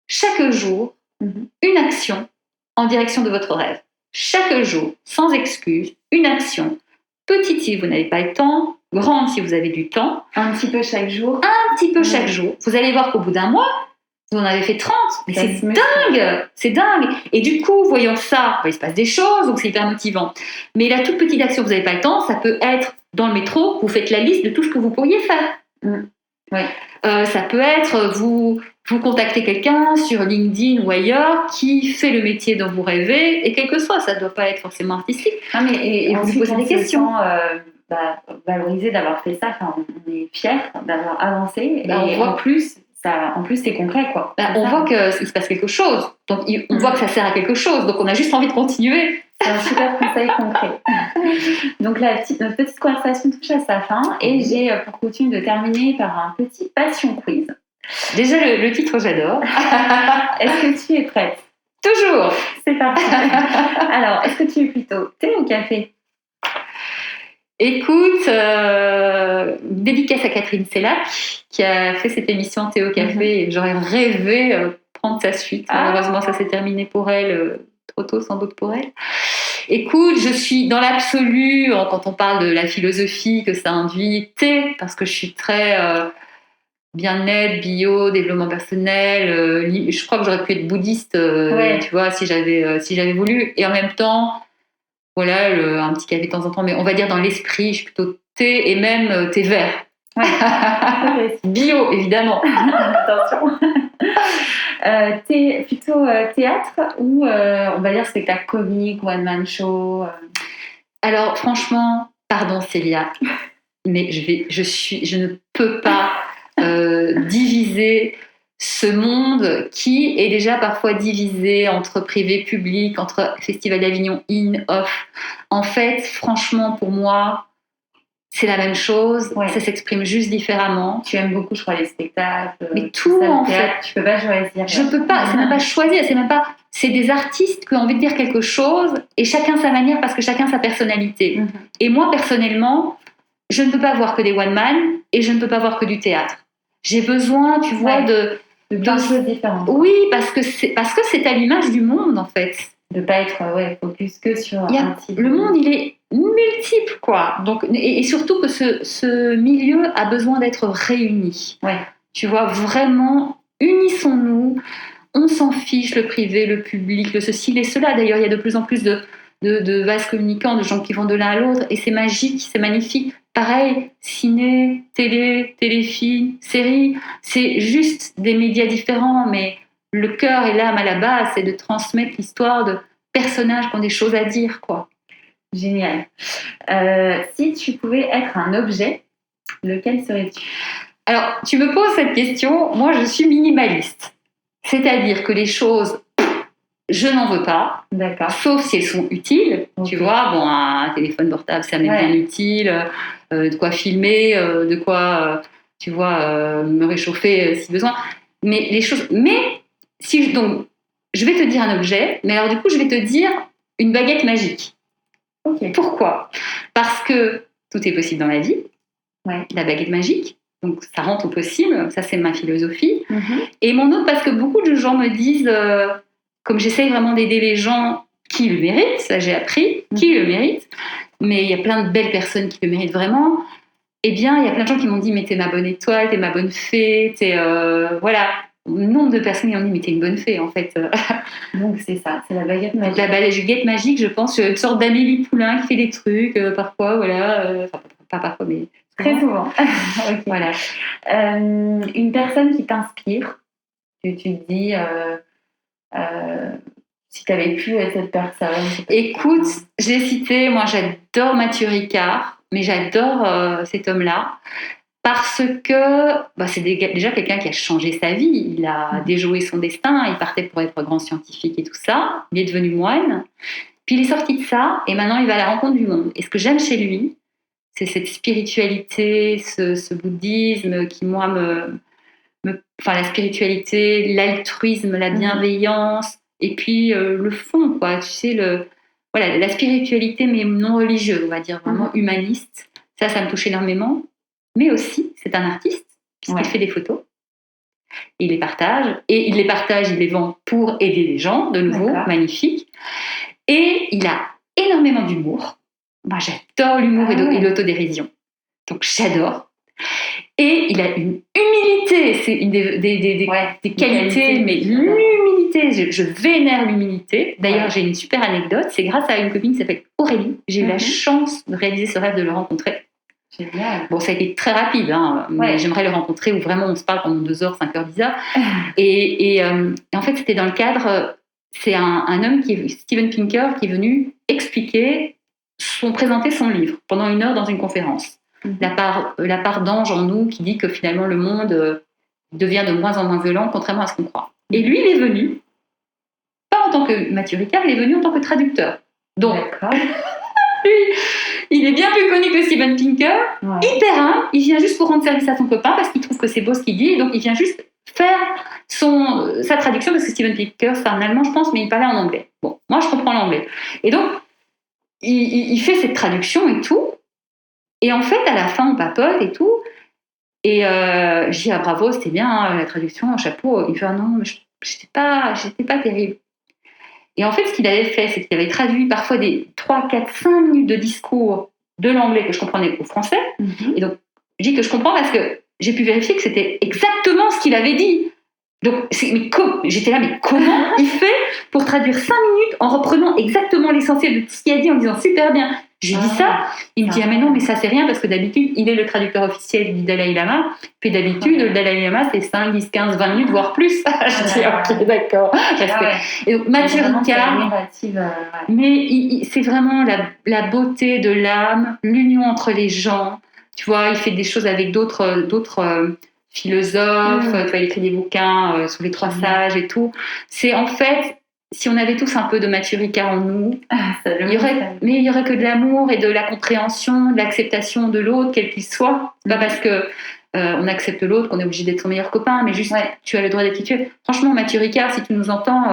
chaque jour une action en direction de votre rêve. Chaque jour, sans excuse, une action. Petite si vous n'avez pas le temps, grande si vous avez du temps. Un petit peu chaque jour. Un petit peu chaque jour. Vous allez voir qu'au bout d'un mois, vous en avez fait 30. Mais c'est dingue. C'est dingue. Et du coup, voyant ça, il se passe des choses, donc c'est hyper motivant. Mais la toute petite action, vous n'avez pas le temps, ça peut être dans le métro, vous faites la liste de tout ce que vous pourriez faire. Ouais. Ça peut être vous contactez quelqu'un sur LinkedIn ou ailleurs qui fait le métier dont vous rêvez, et quel que soit, ça ne doit pas être forcément artistique. Et vous lui posez des questions. Valorisé d'avoir fait ça, on est fiers d'avoir avancé, et en plus c'est concret, quoi. On voit qu'il se passe quelque chose, donc on voit que ça sert à quelque chose, donc on a juste envie de continuer. C'est un super conseil concret. Donc notre petite conversation touche à sa fin, et j'ai pour coutume de terminer par un petit passion quiz. Déjà le titre, j'adore. Est-ce que tu es prête? Toujours. C'est parti. Alors, est-ce que tu es plutôt thé ou café? Écoute, dédicace à Catherine Sellac qui a fait cette émission Thé au café, et j'aurais rêvé prendre sa suite. Malheureusement, ça s'est terminé pour elle trop tôt, sans doute pour elle. Écoute, je suis dans l'absolu, quand on parle de la philosophie que ça induit, thé, parce que je suis très bien-être, bio, développement personnel. Je crois que j'aurais pu être bouddhiste, tu vois, si j'avais voulu. Et en même temps, voilà, un petit café de temps en temps, mais on va dire dans l'esprit, je suis plutôt thé, et même thé vert. Ouais. Bio, évidemment. Attention. T'es plutôt théâtre ou on va dire spectacle comique, one man show? Alors franchement, pardon Célia, mais je ne peux pas diviser ce monde qui est déjà parfois divisé entre privé, public, entre Festival d'Avignon, in, off. En fait, franchement, pour moi, c'est la même chose. Ça s'exprime juste différemment. Tu aimes beaucoup, je crois, les spectacles. Mais tout, en fait. Tu peux pas choisir. Je peux pas, c'est même pas choisir, c'est des artistes qui ont envie de dire quelque chose, et chacun sa manière, parce que chacun sa personnalité. Et moi, personnellement, je ne peux pas voir que des one man, et je ne peux pas voir que du théâtre. J'ai besoin, tu vois, de plein de choses différentes. Oui, parce que c'est à l'image du monde, en fait. De pas être focus que sur un type. Le monde, il est multiple, quoi. Donc, et surtout que ce milieu a besoin d'être réuni. Tu vois, vraiment, unissons-nous. On s'en fiche, le privé, le public, le ceci, les cela. D'ailleurs, il y a de plus en plus de vases communicants, de gens qui vont de l'un à l'autre, et c'est magique, c'est magnifique. Pareil, ciné, téléfilm, série, c'est juste des médias différents, mais le cœur et l'âme à la base, c'est de transmettre l'histoire de personnages qui ont des choses à dire, quoi. Génial. Si tu pouvais être un objet, lequel serais-tu? Alors, tu me poses cette question, moi je suis minimaliste. C'est-à-dire que les choses, je n'en veux pas. D'accord. Sauf si elles sont utiles. Tu vois, un téléphone portable, ça m'est bien utile. De quoi filmer, de quoi, tu vois, me réchauffer si besoin. Mais les choses... Donc, je vais te dire un objet, mais alors du coup, je vais te dire une baguette magique. Pourquoi? Parce que tout est possible dans la vie. La baguette magique. Donc, ça rentre au possible. Ça, c'est ma philosophie. Et mon autre, parce que beaucoup de gens me disent, comme j'essaye vraiment d'aider les gens qui le méritent, ça j'ai appris, qui le méritent, mais il y a plein de belles personnes qui le méritent vraiment. Eh bien, il y a plein de gens qui m'ont dit, mais t'es ma bonne étoile, t'es ma bonne fée, voilà. Nombre de personnes qui m'ont dit, mais t'es une bonne fée, en fait. Donc, c'est ça, c'est la baguette magique. La baguette magique, je pense, une sorte d'Amélie Poulain qui fait des trucs, parfois, voilà. Pas parfois, mais... Très souvent. Voilà. Une personne qui t'inspire, que tu te dis, si tu avais pu être cette personne. Écoute, je l'ai cité, moi j'adore Mathieu Ricard. mais j'adore cet homme-là parce que c'est déjà quelqu'un qui a changé sa vie. Il a déjoué son destin, il partait pour être grand scientifique et tout ça. Il est devenu moine. Puis il est sorti de ça et maintenant il va à la rencontre du monde. Et ce que j'aime chez lui, c'est cette spiritualité, ce bouddhisme qui, moi, la spiritualité, l'altruisme, la bienveillance, et puis le fond, quoi. Tu sais, la spiritualité, mais non religieuse, on va dire, vraiment humaniste. Ça me touche énormément. Mais aussi, c'est un artiste, puisqu'il fait des photos. Il les partage, et il les vend pour aider les gens, de nouveau, magnifique. Et il a énormément d'humour. Moi, j'adore l'humour et l'autodérision. Donc, j'adore. Et il a une humilité. C'est une des qualités, mais l'humilité, je vénère l'humilité. D'ailleurs, j'ai une super anecdote. C'est grâce à une copine qui s'appelle Aurélie. J'ai eu la chance de réaliser ce rêve de le rencontrer. Génial. Bon, ça a été très rapide, mais j'aimerais le rencontrer où vraiment on se parle pendant 2 heures, 5 heures, 10 heures. Et en fait, c'était dans le cadre... C'est un homme, Steven Pinker, qui est venu présenter son livre pendant 1 heure dans une conférence. La part d'ange en nous qui dit que finalement le monde devient de moins en moins violent, contrairement à ce qu'on croit. Et lui, il est venu, pas en tant que Mathieu Ricard, il est venu en tant que traducteur. Donc, lui, il est bien plus connu que Steven Pinker, hyper humble, il vient juste pour rendre service à son copain parce qu'il trouve que c'est beau ce qu'il dit, et donc il vient juste faire sa traduction, parce que Steven Pinker, c'est un Allemand, je pense, mais il parlait en anglais. Bon, moi, je comprends l'anglais. Et donc, il fait cette traduction et tout, et en fait, à la fin, on papote et tout, et je dis, bravo, c'était bien, la traduction, chapeau. Il me fait, non, mais j'étais pas terrible. Et en fait, ce qu'il avait fait, c'est qu'il avait traduit parfois des 3, 4, 5 minutes de discours de l'anglais que je comprenais au français. Et donc, je dis que je comprends parce que j'ai pu vérifier que c'était exactement ce qu'il avait dit. Donc, j'étais là, mais comment il fait pour traduire 5 minutes en reprenant exactement l'essentiel de tout ce qu'il a dit, en disant super bien. Je lui dis ça, il me dit, mais non, mais ça c'est rien, parce que d'habitude, il est le traducteur officiel du Dalai Lama, puis d'habitude, le Dalai Lama, c'est 5, 10, 15, 20 minutes, voire plus. Je dis, ok, d'accord. Et donc, Mathieu Ricard, mais c'est vraiment la beauté de l'âme, l'union entre les gens. Tu vois, il fait des choses avec d'autres philosophes, tu vois, il écrit des bouquins sur les 3 sages et tout. C'est en fait, si on avait tous un peu de Mathieu Ricard en nous, il y aurait que de l'amour et de la compréhension, de l'acceptation de l'autre, quel qu'il soit. C'est pas parce que on accepte l'autre qu'on est obligé d'être son meilleur copain, mais juste tu as le droit d'être qui tu es. Franchement, Mathieu Ricard, si tu nous entends,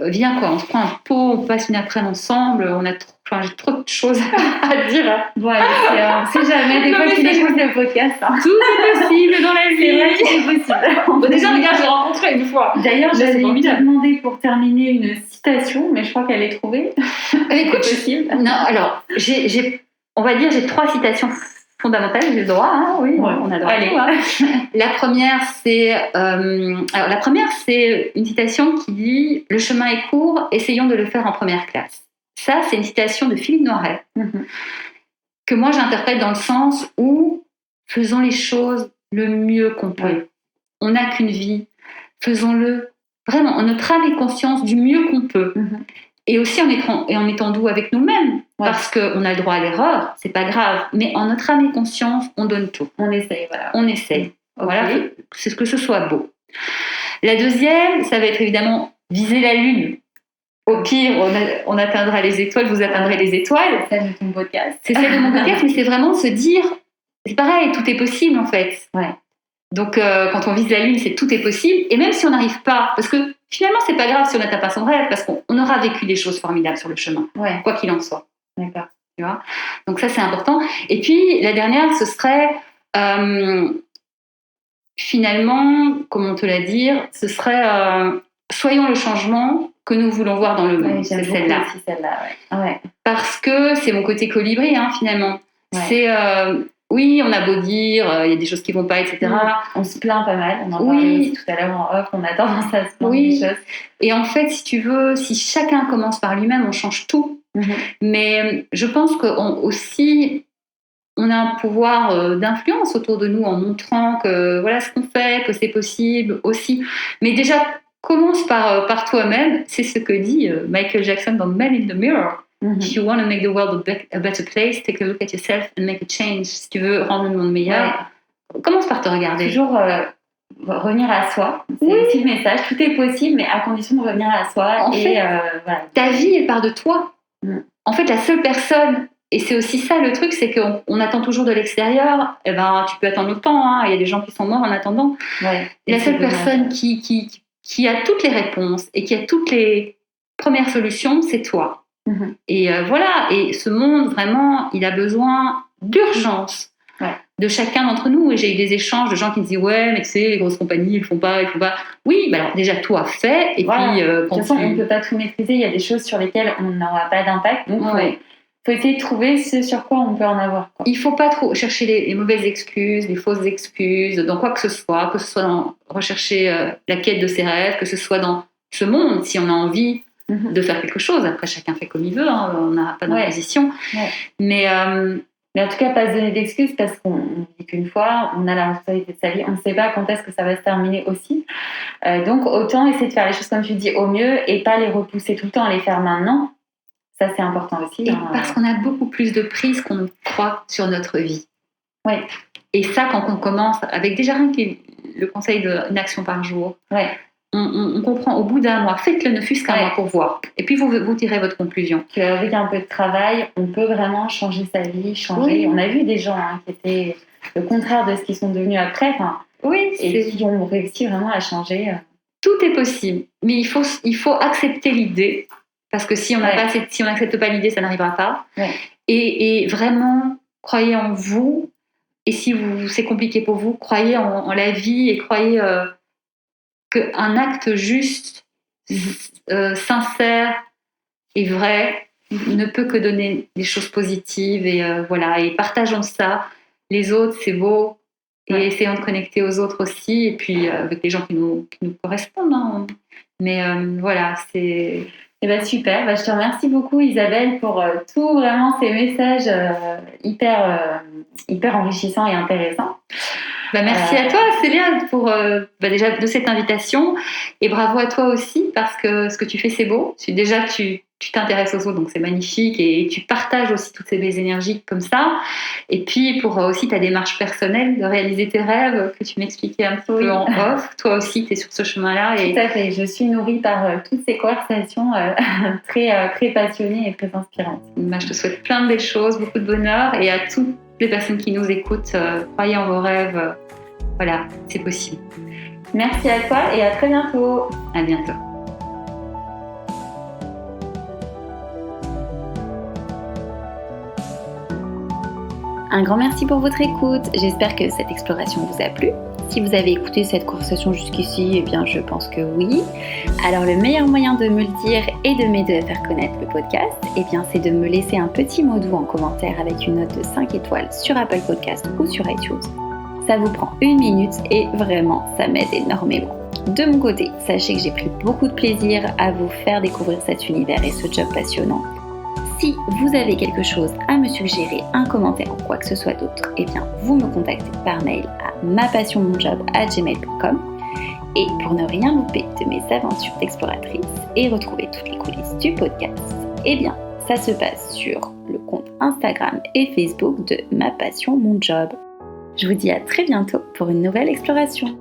viens quoi, on se prend un pot, on passe une après-midi ensemble, j'ai trop de choses à dire. Bon, on sait jamais, des fois qu'il écoute le podcast. Tout est possible dans la vie. C'est vrai que c'est possible. Bon, déjà, regarde, j'ai rencontré une fois. D'ailleurs, j'avais te demander pour terminer une citation, mais je crois qu'elle est trouvée. Écoute, possible. Non, alors, on va dire, j'ai 3 citations fondamentales, j'ai le droit, on a le droit. Allez. La première, c'est une citation qui dit « Le chemin est court, essayons de le faire en première classe ». Ça, c'est une citation de Philippe Noiret, que moi j'interprète dans le sens où faisons les choses le mieux qu'on peut. On n'a qu'une vie, faisons-le vraiment en notre âme et conscience du mieux qu'on peut. Et aussi en étant doux avec nous-mêmes, parce qu'on a le droit à l'erreur, c'est pas grave, mais en notre âme et conscience, on donne tout. On essaye, voilà. On essaye. Voilà, c'est que ce soit beau. La deuxième, ça va être évidemment viser la lune. Au pire, on atteindra les étoiles, vous atteindrez les étoiles. C'est celle de ton podcast. C'est celle de mon podcast, mais c'est vraiment se dire, c'est pareil, tout est possible en fait. Donc quand on vise la lune, c'est tout est possible. Et même si on n'arrive pas, parce que finalement, c'est pas grave si on n'atteint pas son rêve, parce qu'on aura vécu des choses formidables sur le chemin, quoi qu'il en soit. D'accord. Tu vois. Donc ça, c'est important. Et puis, la dernière, ce serait... finalement, comment te la dire, ce serait soyons le changement que nous voulons voir dans le monde. C'est celle-là. Parce que c'est mon côté colibri, finalement. C'est oui, on a beau dire, il y a des choses qui vont pas, etc. On se plaint pas mal. On en parlait aussi tout à l'heure en off. On a tendance à se plaindre des choses. Et en fait, si tu veux, si chacun commence par lui-même, on change tout. Mais je pense qu'aussi on a un pouvoir d'influence autour de nous en montrant que voilà ce qu'on fait, que c'est possible aussi. Mais déjà, commence par toi-même. C'est ce que dit Michael Jackson dans Man in the Mirror. If you want to make the world a better place, take a look at yourself and make a change. Si tu veux rendre le monde meilleur, commence par te regarder. Toujours revenir à soi. C'est aussi le message. Tout est possible, mais à condition de revenir à soi. Voilà. Ta vie, elle part de toi. En fait, la seule personne, et c'est aussi ça le truc, c'est qu'on attend toujours de l'extérieur. Eh ben, tu peux attendre longtemps. Hein. Il y a des gens qui sont morts en attendant. Et la seule personne qui a toutes les réponses et qui a toutes les premières solutions, c'est toi. Et voilà, et ce monde, vraiment, il a besoin d'urgence de chacun d'entre nous. Et j'ai eu des échanges de gens qui me disent ouais, mais tu sais, les grosses compagnies, ils font pas. Oui, bah alors déjà, toi, fais. Et puis, de toute façon, on ne peut pas tout maîtriser. Il y a des choses sur lesquelles on n'aura pas d'impact. Donc, faut essayer de trouver ce sur quoi on peut en avoir. Il ne faut pas trop chercher les mauvaises excuses, les fausses excuses, dans quoi que ce soit dans rechercher la quête de ses rêves, que ce soit dans ce monde, si on a envie de faire quelque chose. Après, chacun fait comme il veut, hein, on n'a pas d'imposition. Mais en tout cas, pas se donner d'excuses parce qu'on dit qu'une fois, on a la responsabilité de sa vie, on ne sait pas quand est-ce que ça va se terminer aussi. Donc, autant essayer de faire les choses comme tu dis au mieux et pas les repousser tout le temps, les faire maintenant. Ça, c'est important aussi. Parce qu'on a beaucoup plus de prise qu'on ne croit sur notre vie. Et ça, quand on commence, avec déjà rien que le conseil d'une action par jour, on comprend au bout d'un mois, faites-le ne fût-ce qu'un mois pour voir. Et puis, vous tirez votre conclusion. Qu'avec un peu de travail, on peut vraiment changer sa vie, changer. On a vu des gens qui étaient le contraire de ce qu'ils sont devenus après. Et qui ont réussi vraiment à changer. Tout est possible. Mais il faut accepter l'idée. Parce que si on n'accepte pas l'idée, ça n'arrivera pas. Et vraiment, croyez en vous. Et si c'est compliqué pour vous, croyez en la vie et croyez qu'un acte juste, sincère et vrai ne peut que donner des choses positives. Et voilà. Et partageons ça. Les autres, c'est beau. Et essayons de connecter aux autres aussi. Et puis avec les gens qui nous correspondent. Hein. Mais voilà, c'est... Super, je te remercie beaucoup Isabelle pour tous vraiment ces messages hyper enrichissants et intéressants. Merci à toi Célia pour déjà de cette invitation et bravo à toi aussi parce que ce que tu fais c'est beau. Déjà tu t'intéresses aux autres donc c'est magnifique et tu partages aussi toutes ces belles énergies comme ça et puis pour aussi ta démarche personnelle de réaliser tes rêves que tu m'expliquais un petit peu en off. Toi aussi tu es sur ce chemin-là. Tout à fait, je suis nourrie par toutes ces conversations très, très passionnées et très inspirantes. Je te souhaite plein de belles choses, beaucoup de bonheur et à toutes les personnes qui nous écoutent, croyez en vos rêves, voilà, c'est possible. Merci à toi et à très bientôt. À bientôt. Un grand merci pour votre écoute. J'espère que cette exploration vous a plu. Si vous avez écouté cette conversation jusqu'ici, eh bien je pense que oui. Alors le meilleur moyen de me le dire et de m'aider à faire connaître le podcast, eh bien c'est de me laisser un petit mot doux en commentaire avec une note de 5 étoiles sur Apple Podcast ou sur iTunes. Ça vous prend 1 minute et vraiment ça m'aide énormément. De mon côté, sachez que j'ai pris beaucoup de plaisir à vous faire découvrir cet univers et ce job passionnant. Si vous avez quelque chose à me suggérer, un commentaire ou quoi que ce soit d'autre, eh bien vous me contactez par mail à mapassionmonjob@gmail.com. Et pour ne rien louper de mes aventures d'exploratrice et retrouver toutes les coulisses du podcast, eh bien ça se passe sur le compte Instagram et Facebook de Ma Passion Mon Job. Je vous dis à très bientôt pour une nouvelle exploration.